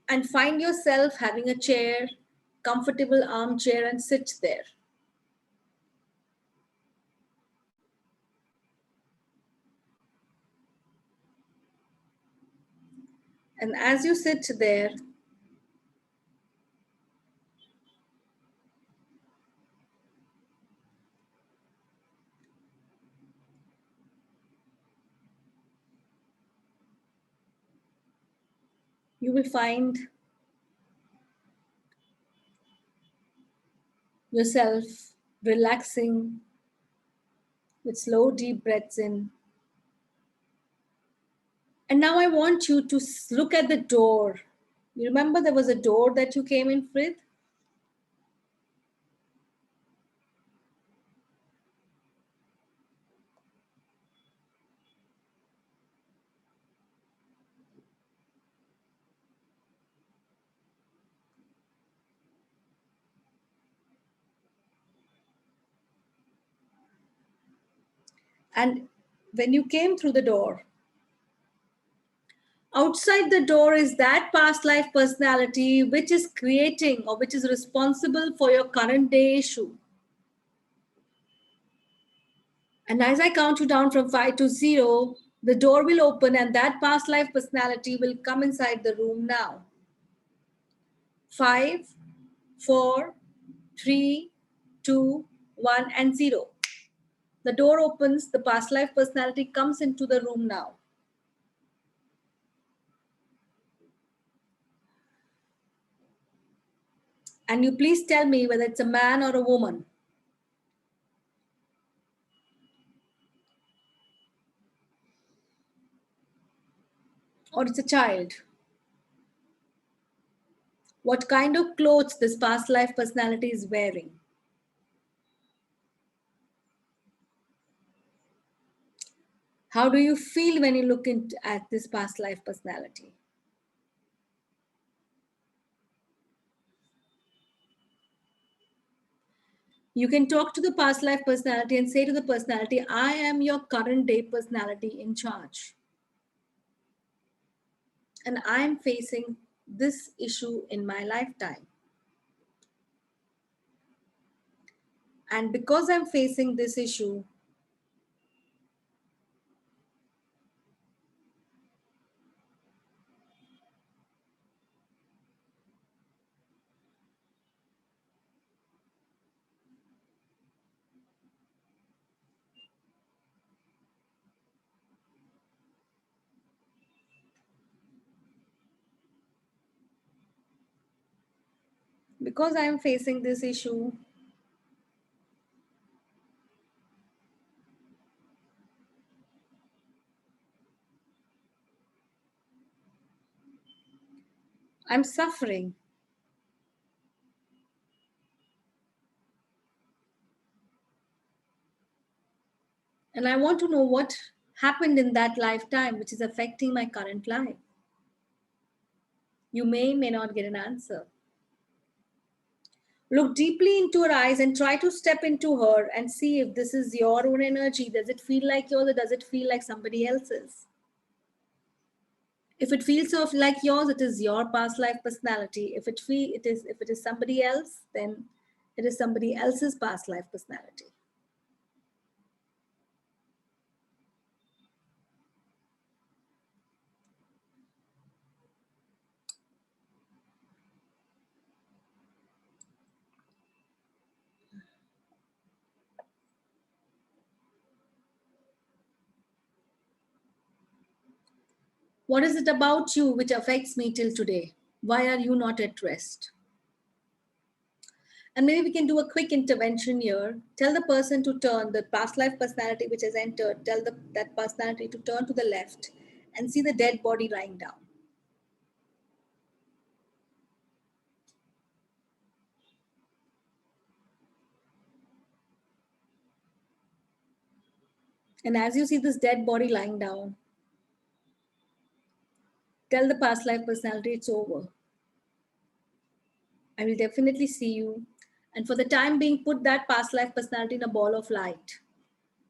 And find yourself having a chair, comfortable armchair, and sit there. And as you sit there, you will find yourself relaxing with slow, deep breaths in And now I want you to look at the door. You remember there was a door that you came in with? And when you came through the door, outside the door is that past life personality which is creating or which is responsible for your current day issue. And as I count you down from 5 to 0, the door will open and that past life personality will come inside the room now. 5, 4, 3, 2, 1, and 0. The door opens, the past life personality comes into the room now. And you please tell me whether it's a man or a woman. Or it's a child. What kind of clothes this past life personality is wearing. How do you feel when you look at this past life personality? You can talk to the past life personality and say to the personality, I am your current day personality in charge. And I am facing this issue in my lifetime. And because I'm facing this issue, because I am facing this issue, I'm suffering. And I want to know what happened in that lifetime which is affecting my current life. You may not get an answer. Look deeply into her eyes and try to step into her and see if this is your own energy. Does it feel like yours or does it feel like somebody else's? If it feels like yours, it is your past life personality. If it is somebody else, then it is somebody else's past life personality. What is it about you which affects me till today? Why are you not at rest? And maybe we can do a quick intervention here. Tell the person to turn, the past life personality which has entered, tell that personality to turn to the left and see the dead body lying down. And as you see this dead body lying down, tell the past life personality it's over. I will definitely see you. And for the time being, put that past life personality in a ball of light.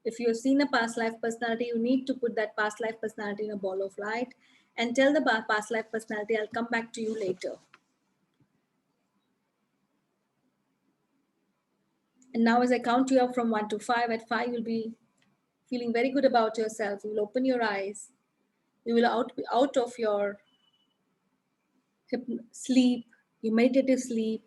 If you have seen a past life personality, you need to put that past life personality in a ball of light and tell the past life personality, I'll come back to you later. And now as I count you up from 1 to 5, at 5, you'll be feeling very good about yourself. You will open your eyes. You will be out of your sleep, your meditative sleep,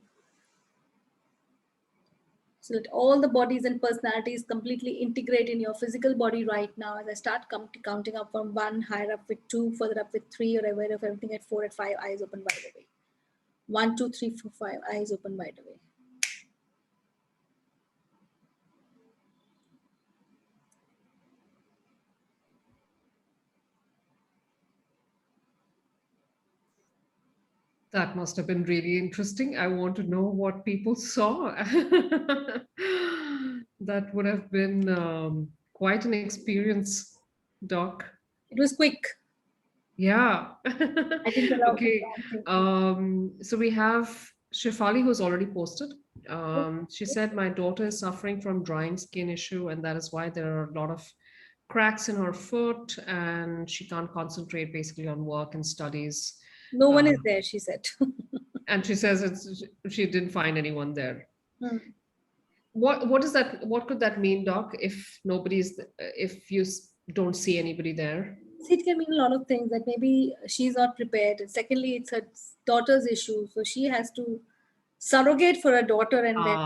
so that all the bodies and personalities completely integrate in your physical body right now. As I start counting up from 1, higher up with 2, further up with 3, or aware of everything at 4, at 5, eyes open wide away. 1, 2, 3, 4, 5, eyes open wide away. That must have been really interesting. I want to know what people saw. That would have been quite an experience, Doc. It was quick. Yeah. I didn't allow. Okay. So we have Shefali, who's already posted. She said, my daughter is suffering from drying skin issue, and that is why there are a lot of cracks in her foot, and she can't concentrate basically on work and studies. No one is Um, there, she said. and she says she didn't find anyone there. Hmm. What is that? What could that mean, Doc? If you don't see anybody there? See, it can mean a lot of things, that maybe she's not prepared. And secondly, it's her daughter's issue. So she has to surrogate for her daughter, and then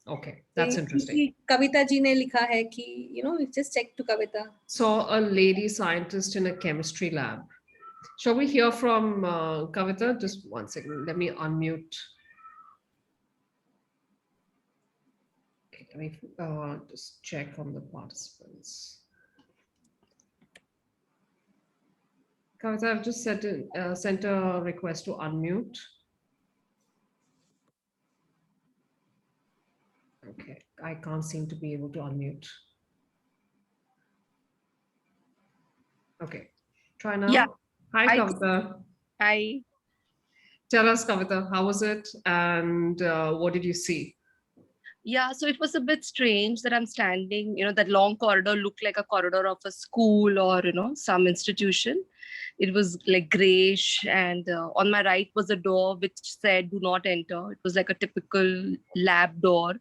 Okay, that's interesting. Kavita ji ने लिखा है कि just check to Kavita. Saw a lady scientist in a chemistry lab. Shall we hear from Kavita? Just one second. Let me unmute. Okay, let me just check on the participants. Kavita, I've just sent a request to unmute. Okay, I can't seem to be able to unmute. Okay, try now. Yeah. Hi, Kavita. Hi. Tell us, Kavita, how was it, and what did you see? Yeah, so it was a bit strange that I'm standing, that long corridor looked like a corridor of a school or, some institution. It was like grayish, and on my right was a door which said, do not enter. It was like a typical lab door,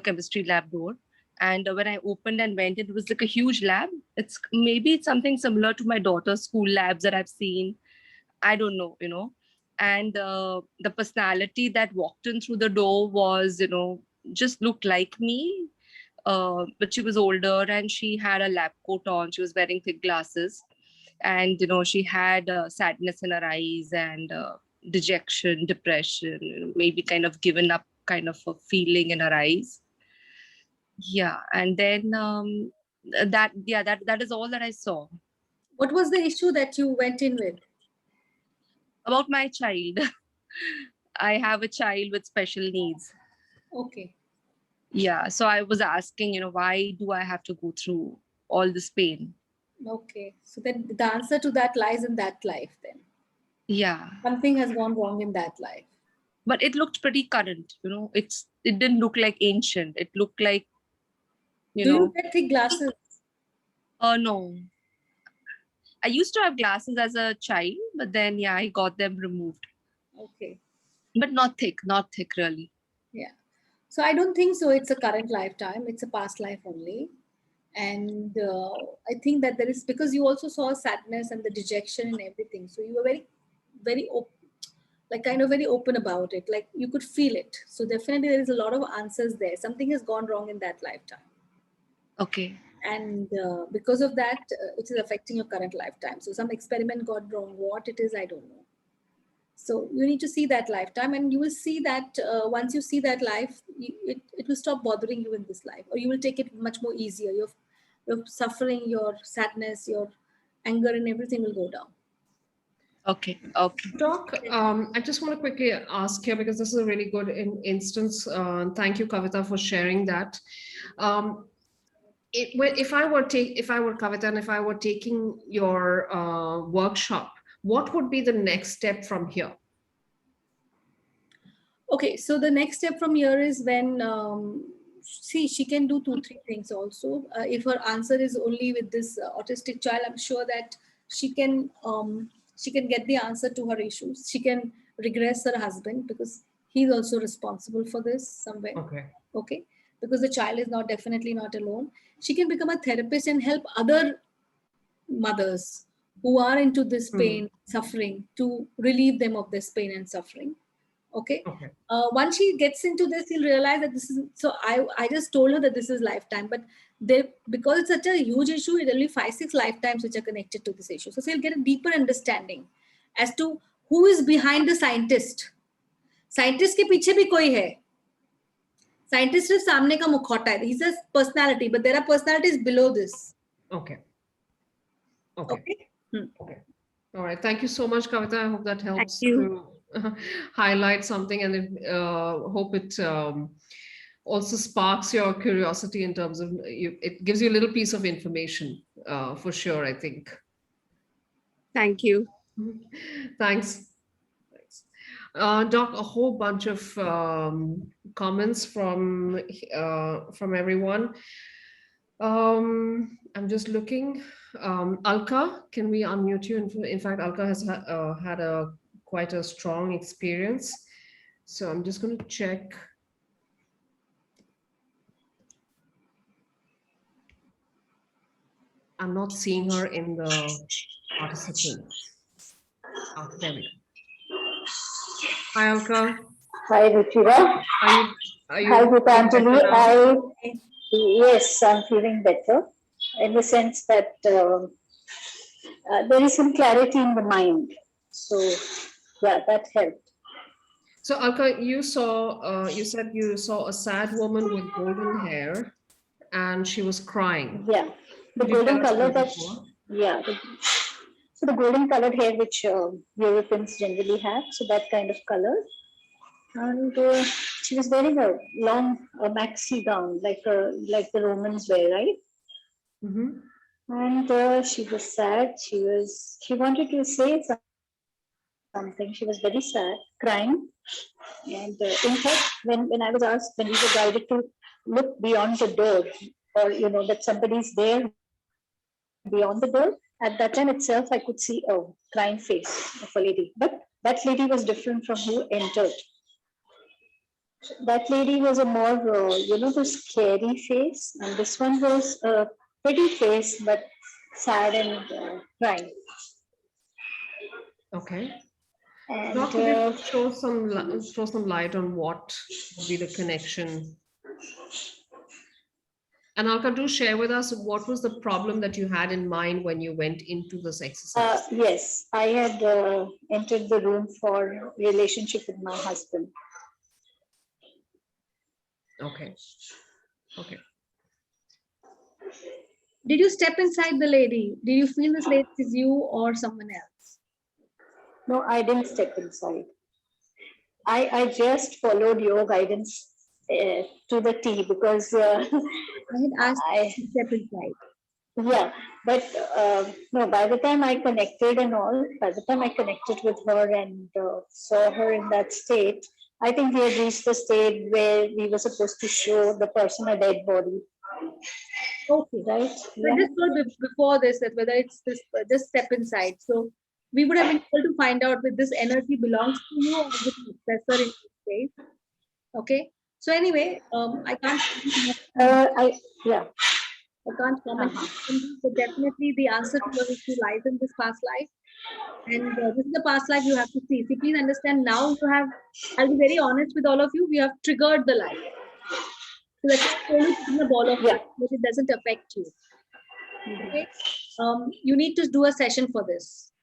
chemistry lab door. And when I opened and went, it was like a huge lab. Maybe it's something similar to my daughter's school labs that I've seen. I don't know, And the personality that walked in through the door was, just looked like me. But she was older and she had a lab coat on. She was wearing thick glasses. And, she had sadness in her eyes and dejection, depression, maybe kind of given up kind of a feeling in her eyes. Yeah. And then that is all that I saw. What was the issue that you went in with? About my child. I have a child with special needs. Okay. Yeah. So I was asking, why do I have to go through all this pain? Okay. So then the answer to that lies in that life then. Yeah. Something has gone wrong in that life. But it looked pretty current, it didn't look like ancient. It looked like, Do you get thick glasses? No. I used to have glasses as a child, but then, yeah, I got them removed. Okay. But not thick really. Yeah. So I don't think so. It's a current lifetime. It's a past life only. And I think that there is, because you also saw sadness and the dejection and everything. So you were very, very open, like kind of very open about it. Like you could feel it. So definitely there is a lot of answers there. Something has gone wrong in that lifetime. Okay. And because of that, it is affecting your current lifetime. So some experiment got wrong. What it is, I don't know. So you need to see that lifetime, and you will see that once you see that life, it will stop bothering you in this life, or you will take it much more easier. Your suffering, your sadness, your anger, and everything will go down. Okay. Doc, I just want to quickly ask here, because this is a really good instance. Thank you, Kavita, for sharing that. If I were Kavita, and if I were taking your workshop, what would be the next step from here? Okay, so the next step from here is when, she can do 2-3 things also. If her answer is only with this autistic child, I'm sure that she can get the answer to her issues. She can regress her husband, because he's also responsible for this somewhere. Okay. Because the child is definitely not alone. She can become a therapist and help other mothers who are into this pain, suffering, to relieve them of this pain and suffering. Okay. Once she gets into this, you'll realize that this is, so I just told her that this is lifetime, but because it's such a huge issue, it's only 5-6 lifetimes which are connected to this issue. So she'll get a deeper understanding as to who is behind the scientist. Scientist के पीछे भी कोई है. Scientist सिर्फ सामने का मुखौटा है. He's a personality, but there are personalities below this. Okay. All right. Thank you so much, Kavita. I hope that helps you. to highlight something, and hope it also sparks your curiosity in terms of it gives you a little piece of information for sure, I think. Thank you. Thanks. Thanks. Doc, a whole bunch of comments from everyone. I'm just looking. Alka, can we unmute you? In fact, Alka has had a quite a strong experience. So I'm just going to check. I'm not seeing her in the participants. Oh, there we go. Hi, Alka. Hi, Ruchira. Are you Hi, feeling better Geetanjali. now? Yes, I'm feeling better in the sense that there is some clarity in the mind. So, yeah, that helped. So, Alka, you said you saw a sad woman with golden hair and she was crying. Yeah, the Could you tell golden us a color little that, more? yeah, so the golden colored hair which Europeans generally have, so that kind of color. And she was wearing a long maxi gown, like the Romans wear, right? Mm-hmm. And she was sad. She wanted to say something. She was very sad, crying. And in fact, when I was asked, when we were guided to look beyond the door, or that somebody's there beyond the door, at that time itself, I could see a crying face of a lady. But that lady was different from who entered. That lady was a more, the scary face, and this one was a pretty face, but sad and crying. Okay. And Doc, could you throw some light on what would be the connection? And Alka, do share with us what was the problem that you had in mind when you went into this exercise? yes, I had entered the room for relationship with my husband. Okay. Okay. Did you step inside the lady? Did you feel this lady is you or someone else? No, I didn't step inside. I just followed your guidance to the T because I had asked you to step inside. Yeah, but no, by the time I connected and all, by the time I connected with her and saw her in that state, I think we had reached the state where we were supposed to show the person a dead body. Okay. Right? So Yeah. I just told before this that whether it's this, just step inside. So we would have been able to find out whether this energy belongs to you or is it an successor in this space. Okay. So anyway, I can't. Yeah. I can't comment, but definitely the answer to your issue lies in this past life. And this is the past life you have to see. See, please understand now you have, I'll be very honest with all of you, we have triggered the life. So that's only in a ball of light, but it doesn't affect you. Okay. You need to do a session for this.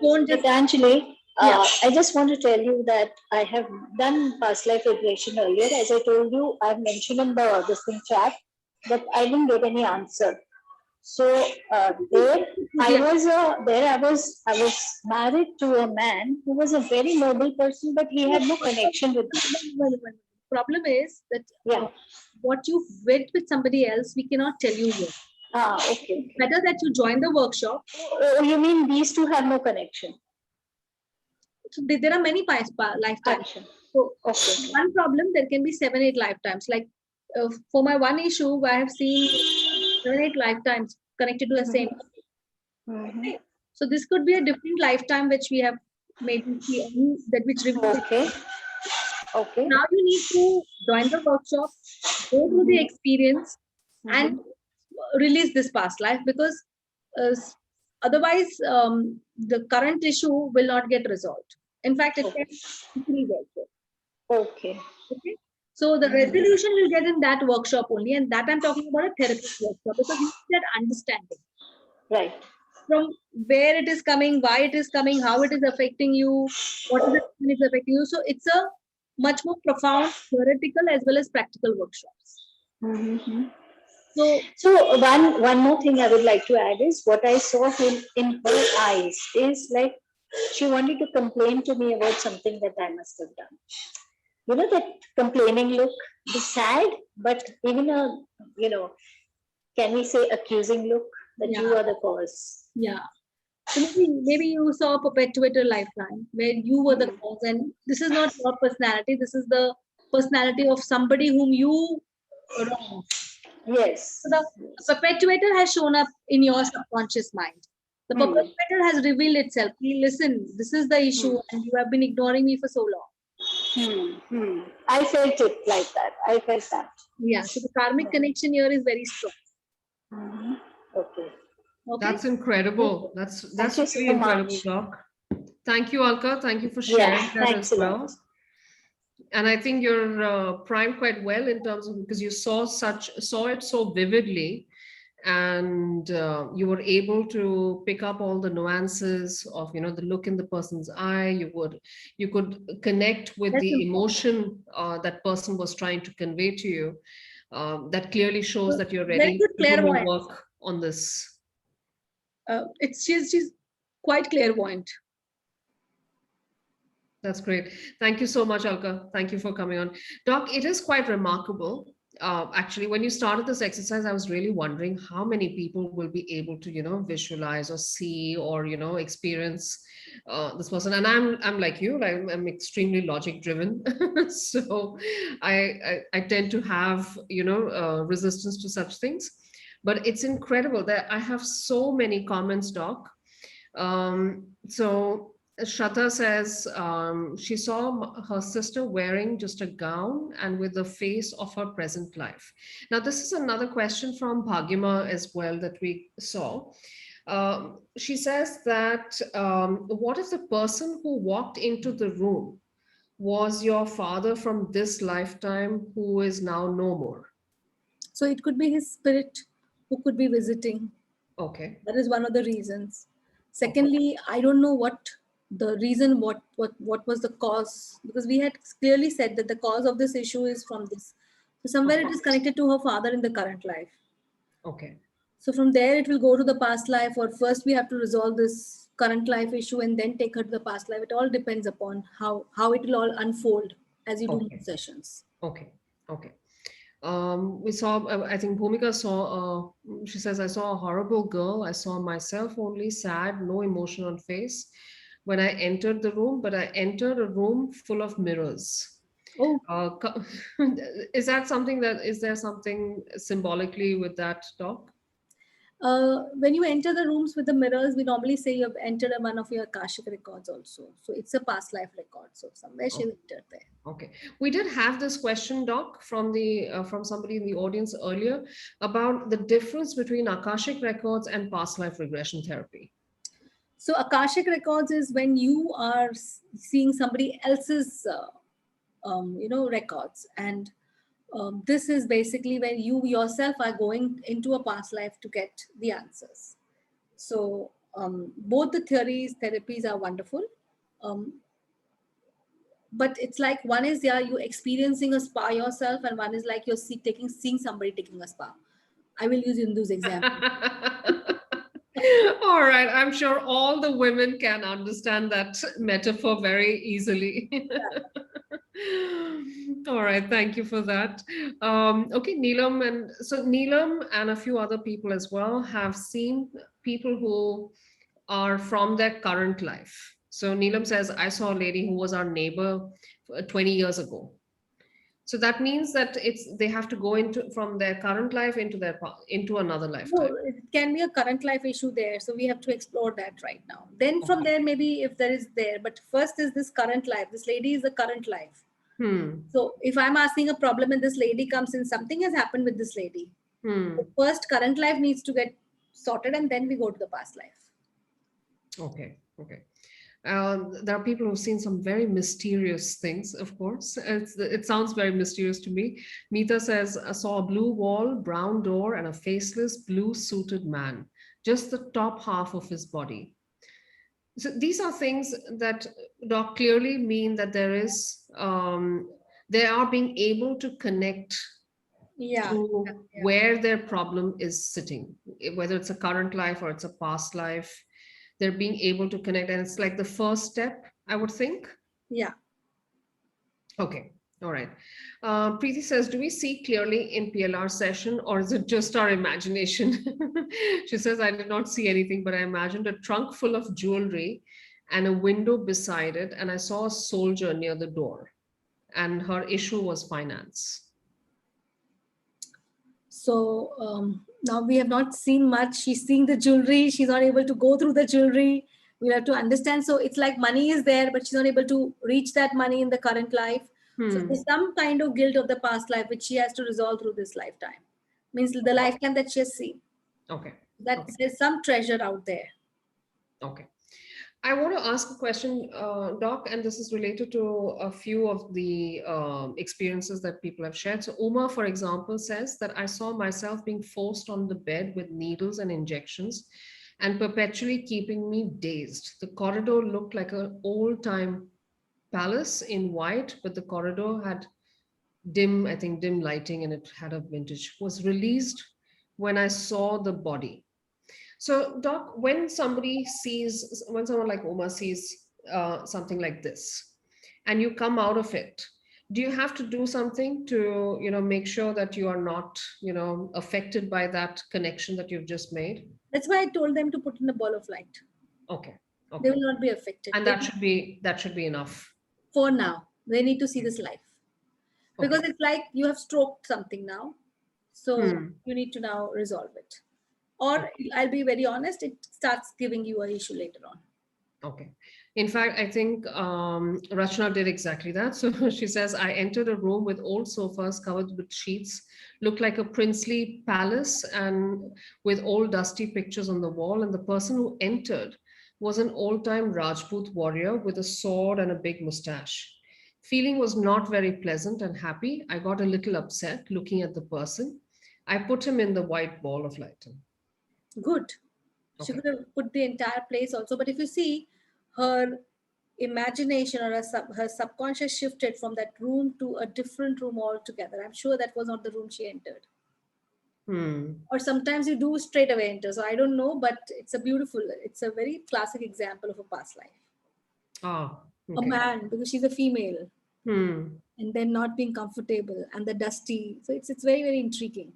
Don't just Geetanjali, I just want to tell you that I have done past life regression earlier. As I told you, I've mentioned in this thing chat that I didn't get any answer. So there I was married to a man who was a very noble person, but he had no connection with me. Problem is that what you went with somebody else, we cannot tell you yet. Okay. Better that you join the workshop. Oh, you mean these two have no connection? So there are many lifetimes. So one problem, there can be 7-8 lifetimes. Like for my one issue, I have seen 7-8 lifetimes connected to the same. Okay. So this could be a different lifetime which we have made that which reveals. Okay. Now you need to join the workshop, go through the experience, and release this past life, because otherwise the current issue will not get resolved. In fact, it can increase also. Okay. So the resolution will get in that workshop only, and that I'm talking about a therapist workshop, because you need that understanding. Right. From where it is coming, why it is coming, how it is affecting you, what is it is affecting you. So it's a much more profound theoretical as well as practical workshops. So one more thing I would like to add is what I saw in her eyes is like she wanted to complain to me about something that I must have done. You know that complaining look, the sad, but even a, you know, can we say accusing look that Yeah. you are the cause. Yeah. So maybe you saw a perpetuator lifetime where you were the cause, and this is not your personality. This is the personality of somebody whom you wronged. Yes. So the perpetuator has shown up in your subconscious mind. The perpetuator has revealed itself. Listen, this is the issue, and you have been ignoring me for so long. I felt it like that. I felt that. Yeah. So the karmic connection here is very strong. Okay. Okay. That's incredible. That's Thank you so really incredible, much. Doc. Thank you, Alka. Thank you for Yeah, sharing that thanks as a well. lot. And I think you're primed quite well in terms of, because you saw it so vividly, and you were able to pick up all the nuances of, you know, the look in the person's eye. You could connect with That's the important. emotion that person was trying to convey to you. That clearly shows that you're Very ready good to do more clairvoyance. work on this. She's quite clairvoyant. That's great. Thank you so much, Alka. Thank you for coming on. Doc, it is quite remarkable. Actually, when you started this exercise, I was really wondering how many people will be able to, you know, visualize or see or, you know, experience this person. And I'm like you, I'm extremely logic driven. So I tend to have, you know, resistance to such things. But it's incredible that I have so many comments, Doc. So Shraddha says she saw her sister wearing just a gown and with the face of her present life. Now, this is another question from Bhagyama as well that we saw. She says that what if the person who walked into the room was your father from this lifetime who is now no more? So it could be his spirit who could be visiting. Okay. That is one of the reasons. Secondly, I don't know what the reason, what was the cause, because we had clearly said that the cause of this issue is from this. So somewhere it is connected to her father in the current life. Okay. So from there it will go to the past life, or first we have to resolve this current life issue and then take her to the past life. It all depends upon how it will all unfold as you do Okay. more sessions. Okay. Okay. We saw, I think Bhumika saw, she says, I saw a horrible girl. I saw myself only, sad, no emotion on face when I entered the room, but I entered a room full of mirrors. Oh, Is that something is there something symbolically with that, Doc? when you enter the rooms with the mirrors, we normally say you have entered one of your Akashic records also. So it's a past life record. So somewhere she entered there. Okay, we did have this question, Doc, from from somebody in the audience earlier about the difference between Akashic records and past life regression therapy. So Akashic records is when you are seeing somebody else's, records, and this is basically when you yourself are going into a past life to get the answers. So both the therapies are wonderful. But it's like one is you experiencing a spa yourself, and one is like you're seeing somebody taking a spa. I will use Hindu's example. All right, I'm sure all the women can understand that metaphor very easily. All right, thank you for that. Okay, Neelam and a few other people as well have seen people who are from their current life. So Neelam says, I saw a lady who was our neighbor 20 years ago. So that means that they have to go into from their current life into another lifetime. No, it can be a current life issue there. So we have to explore that right now. Then from there, maybe if there is there, but first is this current life. This lady is the current life. So if I'm asking a problem and this lady comes in, something has happened with this lady. So first current life needs to get sorted, and then we go to the past life. Okay. There are people who've seen some very mysterious things, of course. It sounds very mysterious to me. Meeta says, I saw a blue wall, brown door, and a faceless blue suited man, just the top half of his body. So these are things that, Doc, clearly mean that they are being able to connect Yeah. to Yeah. where their problem is sitting, whether it's a current life or it's a past life. They're being able to connect, and it's like the first step, I would think. Yeah. Okay, all right. Preeti says, do we see clearly in PLR session, or is it just our imagination? She says, I did not see anything, but I imagined a trunk full of jewelry and a window beside it, and I saw a soldier near the door, and her issue was finance. So now we have not seen much. She's seeing the jewelry. She's not able to go through the jewelry. We have to understand. So it's like money is there, but she's not able to reach that money in the current life. So Hmm. there's some kind of guilt of the past life which she has to resolve through this lifetime. Means the lifetime that she has seen. Okay. That Okay. there's some treasure out there. Okay. I want to ask a question, Doc, and this is related to a few of the experiences that people have shared. So Uma, for example, says that I saw myself being forced on the bed with needles and injections and perpetually keeping me dazed. The corridor looked like an old-time palace in white, but the corridor had dim, I think, dim lighting, and it had a vintage. Was released when I saw the body. So, Doc, when someone like Oma sees something like this, and you come out of it, do you have to do something to, make sure that you are not, affected by that connection that you've just made? That's why I told them to put in a ball of light. Okay, They okay, will not be affected. and that should be enough. For now, they need to see this life. Because Okay. it's like you have stroked something now. So Hmm. you need to now resolve it. Or I'll be very honest, it starts giving you an issue later on. Okay. In fact, I think Rachna did exactly that. So she says, I entered a room with old sofas covered with sheets, looked like a princely palace, and with old dusty pictures on the wall. And the person who entered was an old-time Rajput warrior with a sword and a big mustache. Feeling was not very pleasant and happy. I got a little upset looking at the person. I put him in the white ball of light. Good. She Okay. could have put the entire place also. But if you see, her imagination or her subconscious shifted from that room to a different room altogether. I'm sure that was not the room she entered. Hmm. Or sometimes you do straight away enter. So I don't know, but it's a very classic example of a past life. Ah, A okay. man, because she's a female, Hmm. and then not being comfortable and the dusty. So it's very, very intriguing.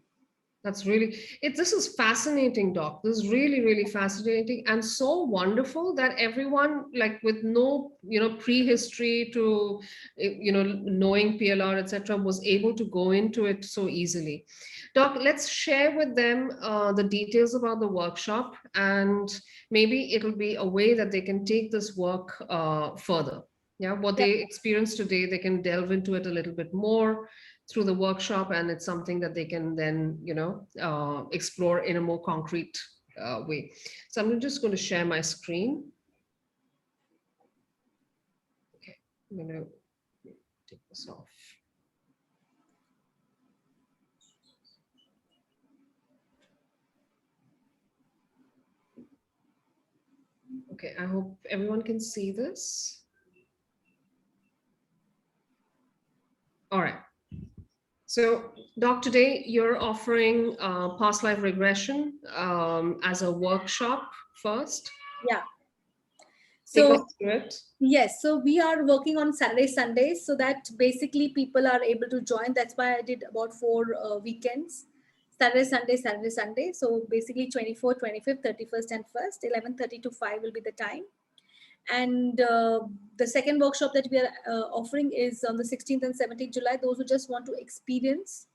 That's really this is fascinating, Doc. This is really, really fascinating and so wonderful that everyone, like with no, prehistory to, knowing PLR, etc., was able to go into it so easily. Doc, let's share with them the details about the workshop, and maybe it'll be a way that they can take this work further. Yeah, what Yeah. they experienced today, they can delve into it a little bit more through the workshop, and it's something that they can then explore in a more concrete way. So I'm just going to share my screen. Okay, I'm going to take this off. Okay, I hope everyone can see this. All right. So, Doc, today you're offering past life regression as a workshop first. Yeah. Take us So through it. yes, so we are working on Saturday, Sundays, so that basically people are able to join. That's why I did about 4 weekends. Saturday, Sunday, Saturday, Sunday. So basically 24th, 25th, 31st, and 1st, 11:30 to 5 will be the time. And the second workshop that we are offering is on the 16th and 17th July. Those who just want to experience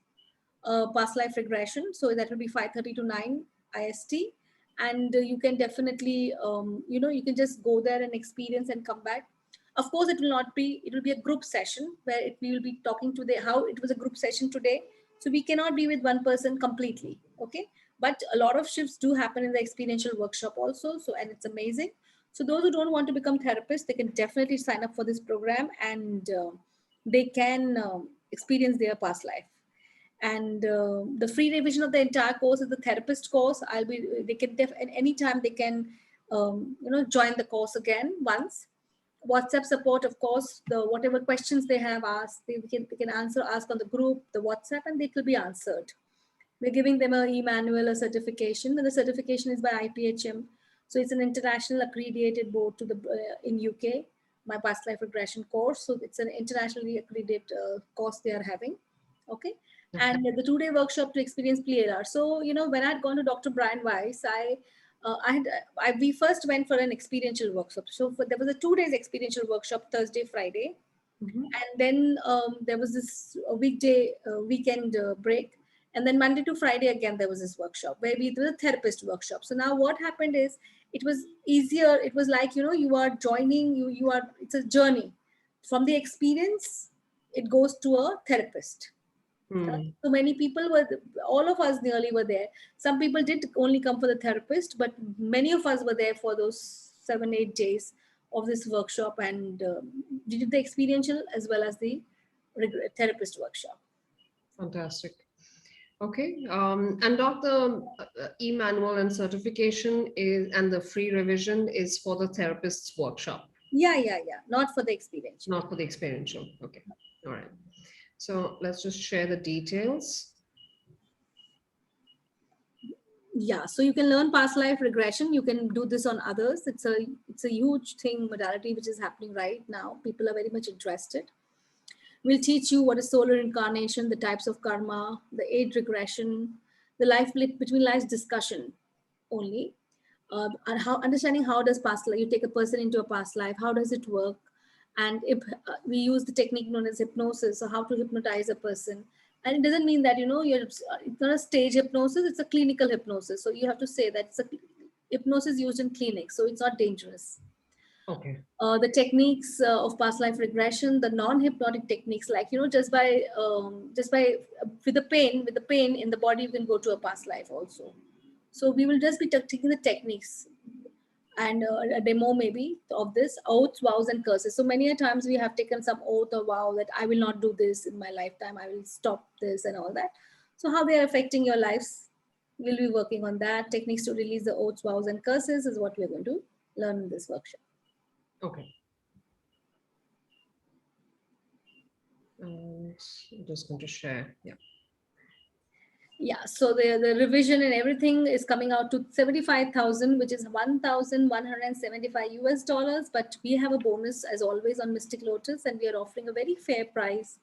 past life regression. So that will be 5:30 to 9 IST. And you can definitely, you can just go there and experience and come back. Of course, it will be a group session where we will be talking to how it was a group session today. So we cannot be with one person completely. Okay. But a lot of shifts do happen in the experiential workshop also. So, and it's amazing. So those who don't want to become therapists, they can definitely sign up for this program, and they can experience their past life. And the free revision of the entire course is the therapist course. They can at any time they can join the course again once. WhatsApp support, of course, the whatever questions they have asked, they can ask on the group, the WhatsApp, and it will be answered. We're giving them a e-manual, a certification, and the certification is by IPHM. So it's an international accredited board to the in UK, my past life regression course. So it's an internationally accredited course they are having. Okay. And the 2-day workshop to experience PLR. So, you know, when I'd gone to Dr. Brian Weiss, we first went for an experiential workshop. So there was a 2 days experiential workshop, Thursday, Friday. And then there was this weekend break. And then Monday to Friday, again, there was this workshop where we did a therapist workshop. So now what happened is it was easier. It was like, you know, you are joining, it's a journey. From the experience, it goes to a therapist. So many people all of us nearly were there. Some people did only come for the therapist, but many of us were there for those 7-8 days of this workshop, and did the experiential as well as the therapist workshop. Fantastic. Okay. And Dr. E-manual and certification and the free revision is for the therapist's workshop. Yeah. Not for the experiential. Not for the experiential. Okay. All right. So let's just share the details. Yeah, so you can learn past life regression. You can do this on others. It's a huge thing, modality, which is happening right now. People are very much interested. We'll teach you what is solar incarnation, the types of karma, the age regression, the life between lives discussion only, and how understanding how does past life, you take a person into a past life, how does it work? And if we use the technique known as hypnosis, so how to hypnotize a person. And it doesn't mean that, you know, it's not a stage hypnosis, it's a clinical hypnosis. So you have to say that it's a hypnosis used in clinics, so it's not dangerous. Okay. The techniques of past life regression, the non-hypnotic techniques, like, you know, just by with the pain in the body, you can go to a past life also. So we will just be taking the techniques and a demo maybe of this, oaths, vows, and curses. So many a times we have taken some oath or vow that I will not do this in my lifetime, I will stop this and all that. So how they are affecting your lives, we'll be working on that. Techniques to release the oaths, vows, and curses is what we're going to learn in this workshop. Okay. And I'm just going to share. Yeah. Yeah, so the revision and everything is coming out to 75,000, which is 1,175 US dollars. But we have a bonus as always on Mystic Lotus, and we are offering a very fair price,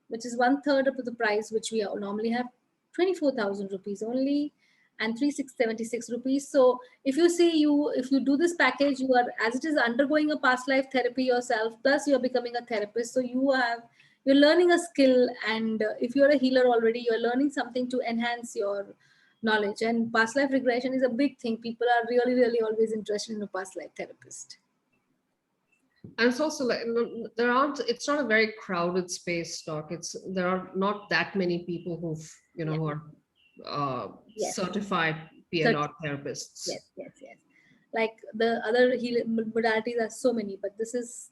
which is 1/3 of the price, which we normally have 24,000 rupees only, and 3,676 rupees. So if you do this package, you are, as it is, undergoing a past life therapy yourself, plus you're becoming a therapist. So you're learning a skill, and if you're a healer already, you're learning something to enhance your knowledge. And past life regression is a big thing. People are really, really always interested in a past life therapist. And it's also like it's not a very crowded space, Doc. There are not that many people who are Yes. certified PLR therapists. Yes. Like the other healing modalities are so many, but this is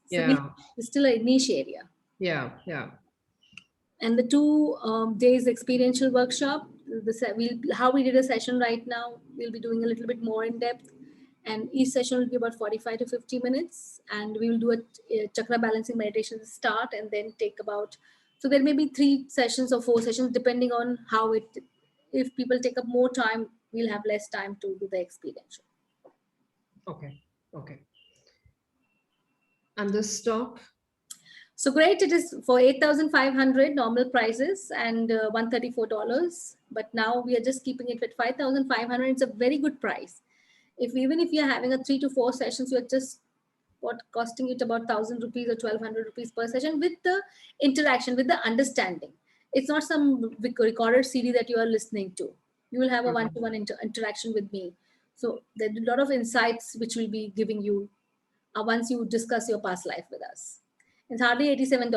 still a niche area. Yeah. And the 2 days experiential workshop, how we did a session right now, we'll be doing a little bit more in depth, and each session will be about 45 to 50 minutes, and we will do a chakra balancing meditation to start, and then so there may be 3 sessions or 4 sessions depending on if people take up more time, we'll have less time to do the experiential. Okay. And this Doc? So great, it is for 8,500 normal prices and $134. But now we are just keeping it at 5,500. It's a very good price. Even if you're having a 3 to 4 sessions, you're just costing it about 1,000 rupees or 1,200 rupees per session, with the interaction, with the understanding. It's not some recorded CD that you are listening to. You will have a one-to-one interaction with me. So there's a lot of insights which will be giving you once you discuss your past life with us. It's hardly $700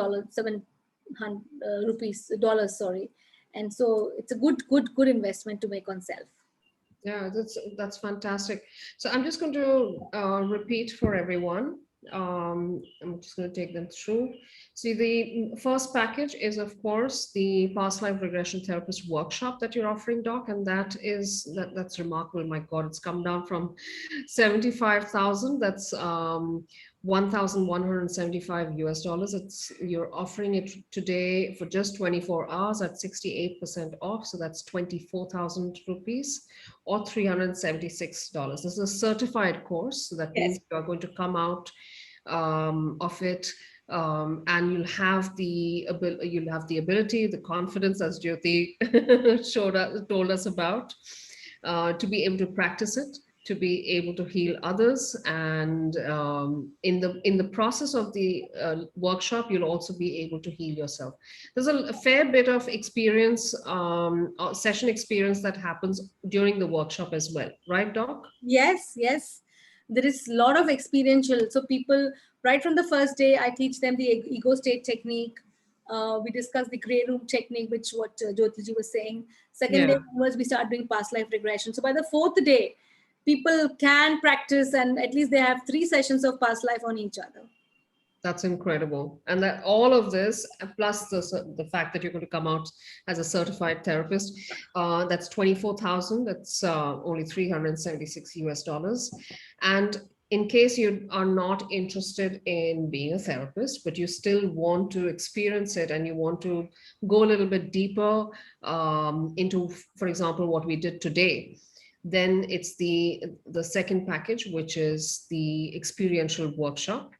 dollars, sorry. And so it's a good investment to make on self. Yeah, that's fantastic. So I'm just going to repeat for everyone. I'm just going to take them through. See, the first package is, of course, the Past Life Regression Therapist workshop that you're offering, Doc, and that's remarkable. My God, it's come down from 75,000. That's $1,175 US. You're offering it today for just 24 hours at 68% off. So that's 24,000 rupees or $376. This is a certified course. So that Yes. means you're going to come out of it, and you'll have the ability, the confidence, as Jyoti told us about, to be able to practice it, to be able to heal others, and in the process of the workshop, you'll also be able to heal yourself. There's a fair bit of experience, session experience that happens during the workshop as well, right, Doc? Yes, yes. There is a lot of experiential. So people, right from the first day, I teach them the ego state technique. We discuss the gray room technique, which what Jyotiji was saying. Second day Yeah. onwards, we start doing past life regression. So by the fourth day, people can practice, and at least they have 3 sessions of past life on each other. That's incredible. And that all of this, plus the fact that you're going to come out as a certified therapist, that's 24,000. That's only $376 US. And in case you are not interested in being a therapist, but you still want to experience it and you want to go a little bit deeper into, for example, what we did today, then it's the second package, which is the experiential workshop,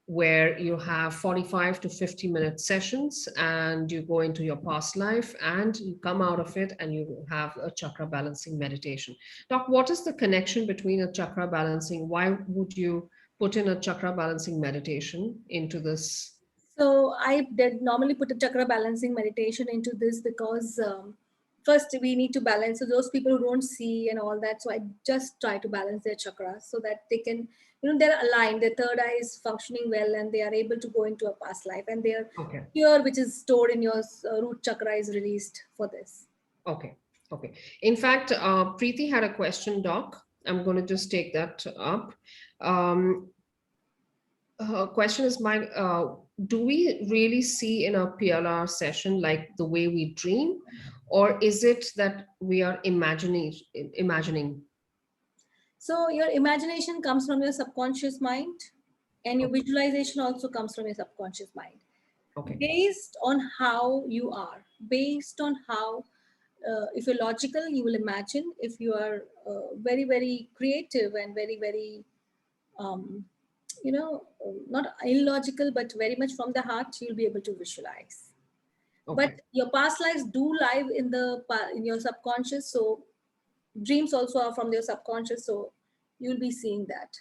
where you have 45 to 50-minute sessions and you go into your past life and you come out of it and you have a chakra balancing meditation. Doc, what is the connection between a chakra balancing? Why would you put in a chakra balancing meditation into this? So I did normally put a chakra balancing meditation into this because first we need to balance. So those people who don't see and all that, so I just try to balance their chakras so that they can, they're aligned. Their third eye is functioning well, and they are able to go into a past life. And their fear, which is stored in your root chakra, is released for this. Okay. Okay. In fact, Preeti had a question, Doc. I'm going to just take that up. Her question is, do we really see in a PLR session like the way we dream, or is it that we are imagining? So your imagination comes from your subconscious mind, and your visualization also comes from your subconscious mind. Okay. Based on how you are, based on how, if you're logical, you will imagine. If you are very, very creative and very, very, not illogical, but very much from the heart, you'll be able to visualize. Okay. But your past lives do live in your subconscious. So dreams also are from your subconscious. So you'll be seeing that.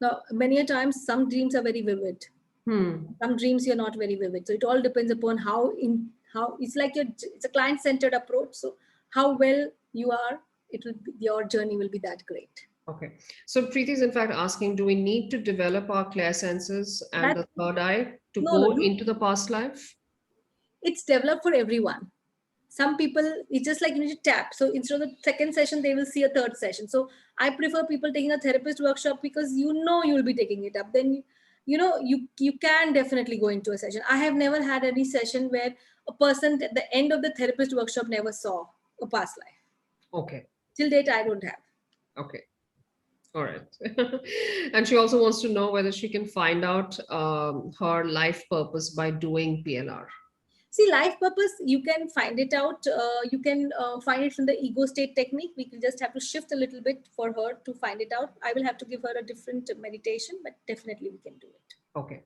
Now, many a times, some dreams are very vivid. Some dreams you're not very vivid. So it all depends upon how it's like it's a client-centered approach. So how well you are, your journey will be that great. Okay. So Preeti is in fact asking, do we need to develop our clairsenses and the third eye to go into the past life? It's developed for everyone. Some people, it's just like you need to tap. So instead of the second session, they will see a third session. So I prefer people taking a therapist workshop because you will be taking it up. Then you can definitely go into a session. I have never had any session where a person at the end of the therapist workshop never saw a past life. Okay. Till date, I don't have. Okay. All right. And she also wants to know whether she can find out her life purpose by doing PLR. See, life purpose, you can find it out. You can find it from the ego state technique. We will just have to shift a little bit for her to find it out. I will have to give her a different meditation, but definitely we can do it. Okay.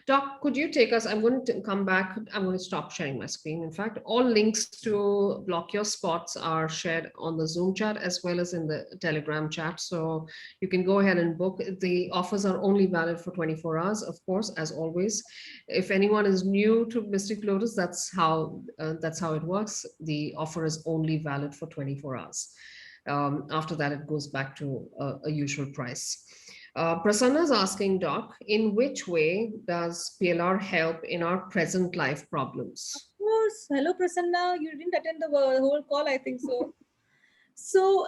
Doc, could you take us? I'm going to come back. I'm going to stop sharing my screen. In fact, all links to block your spots are shared on the Zoom chat as well as in the Telegram chat. So you can go ahead and book. The offers are only valid for 24 hours, of course, as always. If anyone is new to Mystic Lotus, that's how it works. The offer is only valid for 24 hours. After that, it goes back to a usual price. Prasanna is asking, Doc, in which way does PLR help in our present life problems? Of course. Hello, Prasanna. You didn't attend the whole call, I think so. So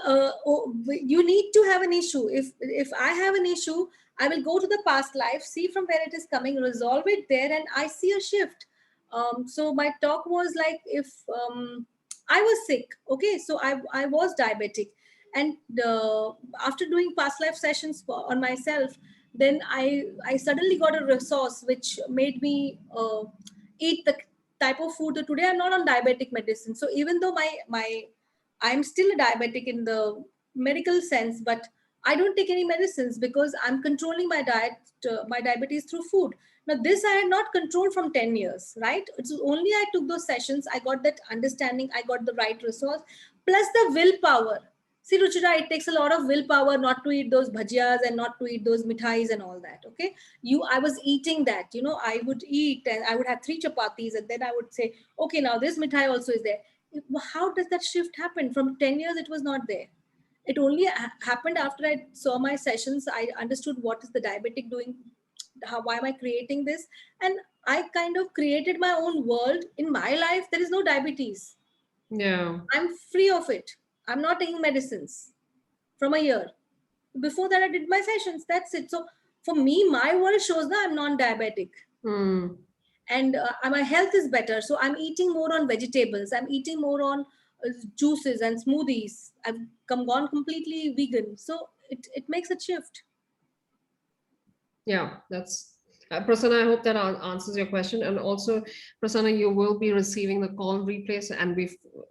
you need to have an issue. If I have an issue, I will go to the past life, see from where it is coming, resolve it there, and I see a shift. So my talk was like, if I was sick, okay, so I was diabetic. And after doing past life sessions on myself, then I suddenly got a resource which made me eat the type of food. Today I'm not on diabetic medicine. So even though my I'm still a diabetic in the medical sense, but I don't take any medicines because I'm controlling my diet, my diabetes through food. Now, this I had not controlled from 10 years, right? It's only I took those sessions, I got that understanding, I got the right resource, plus the willpower. See, Ruchira, it takes a lot of willpower not to eat those bhajiyas and not to eat those mithais and all that. Okay. I was eating that, I would eat and I would have 3 chapatis and then I would say, okay, now this mithai also is there. How does that shift happen? From 10 years, it was not there. It only happened after I saw my sessions. I understood what is the diabetic doing, why am I creating this? And I kind of created my own world. In my life, there is no diabetes. Yeah. I'm free of it. I'm not taking medicines from a year. Before that, I did my sessions. That's it. So for me, my world shows that I'm non-diabetic. And my health is better. So I'm eating more on vegetables. I'm eating more on juices and smoothies. I've gone completely vegan. So it makes a shift. Yeah, that's Prasanna, I hope that answers your question. And also, Prasanna, you will be receiving the call replays, and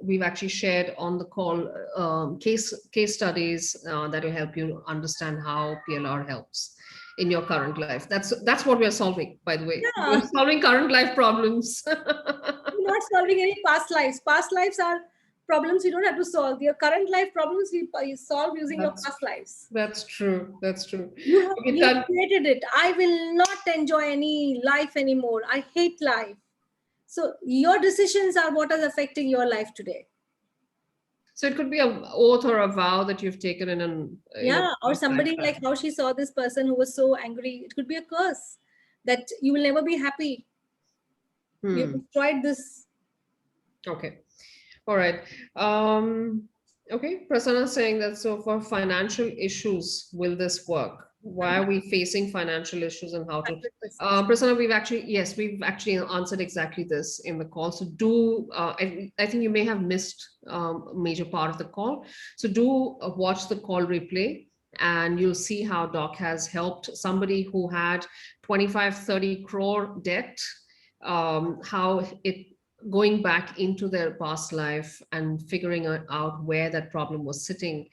we've actually shared on the call case studies that will help you understand how PLR helps in your current life. That's what we're solving, by the way. Yeah. We're solving current life problems. We're not solving any past lives. Past lives are problems you don't have to solve. Your current life problems we solve using your past lives. That's true. That's true. You created it. I will not enjoy any life anymore. I hate life. So your decisions are what is affecting your life today. So it could be an oath or a vow that you've taken in an or somebody lifetime. Like how she saw this person who was so angry. It could be a curse that you will never be happy. You destroyed this. Okay. All right. Okay. Prasanna saying that, so for financial issues, will this work? Why are we facing financial issues and how to? Prasanna, we've actually answered exactly this in the call. So I think you may have missed a major part of the call. So do watch the call replay, and you'll see how Doc has helped somebody who had 25-30 crore debt, how it going back into their past life and figuring out where that problem was sitting,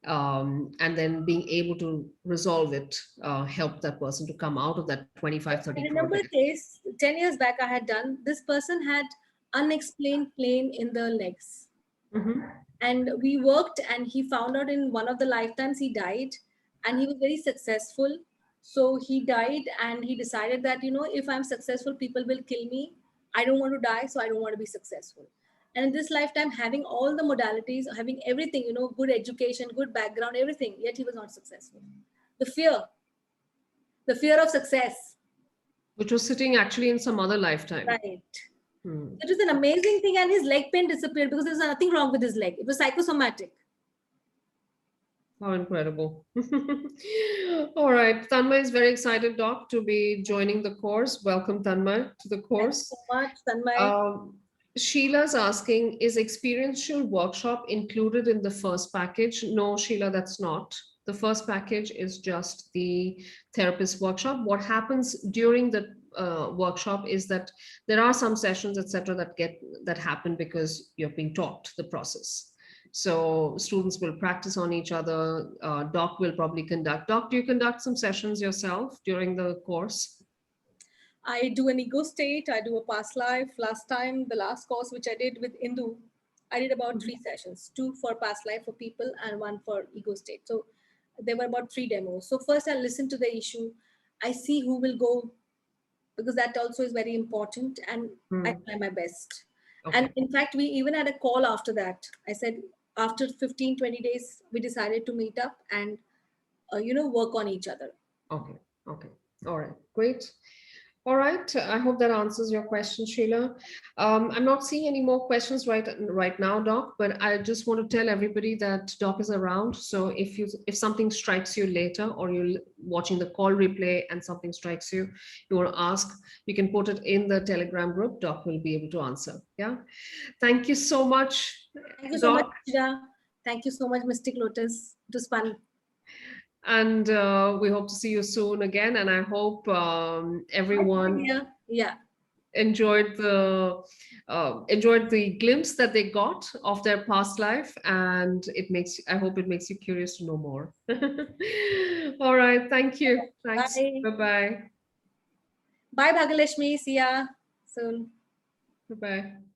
and then being able to resolve it, help that person to come out of that 25-30 I remember a case 10 years back I had done. This person had unexplained pain in the legs. And we worked, and he found out in one of the lifetimes he died, and he was very successful. So he died and he decided that, if I'm successful, people will kill me. I don't want to die, so I don't want to be successful. And in this lifetime, having all the modalities, having everything, good education, good background, everything, yet he was not successful. The fear of success. Which was sitting actually in some other lifetime. Right. It was an amazing thing, and his leg pain disappeared because there's nothing wrong with his leg. It was psychosomatic. How incredible. All right. Tanmay is very excited, Doc, to be joining the course. Welcome, Tanmay, to the course. Thank you so much, Tanmay. Sheila's asking, is experiential workshop included in the first package? No, Sheila, that's not. The first package is just the therapist workshop. What happens during the workshop is that there are some sessions, etc., that happen because you're being taught the process. So students will practice on each other. Doc will probably conduct. Doc, do you conduct some sessions yourself during the course? I do an ego state. I do a past life. Last time, the last course which I did with Indu, I did about 3 sessions, 2 for past life for people and 1 for ego state. So there were about 3 demos. So first I listen to the issue. I see who will go, because that also is very important, and I try my best. Okay. And in fact, we even had a call after that. I said, after 15-20 days, we decided to meet up and, work on each other. Okay. All right. Great. All right. I hope that answers your question, Sheila. I'm not seeing any more questions right now, Doc, but I just want to tell everybody that Doc is around. So if something strikes you later, or you're watching the call replay and something strikes you, you want to ask, you can put it in the Telegram group. Doc will be able to answer. Yeah. Thank you so much. Thank you so much, Shira. Thank you so much, Mystic Lotus. It was fun. And we hope to see you soon again. And I hope everyone Yeah. enjoyed the glimpse that they got of their past life, and I hope it makes you curious to know more. All right, thank you. Thanks. Bye. Bye-bye. Bye, Bhagalashmi. See ya soon. Bye-bye.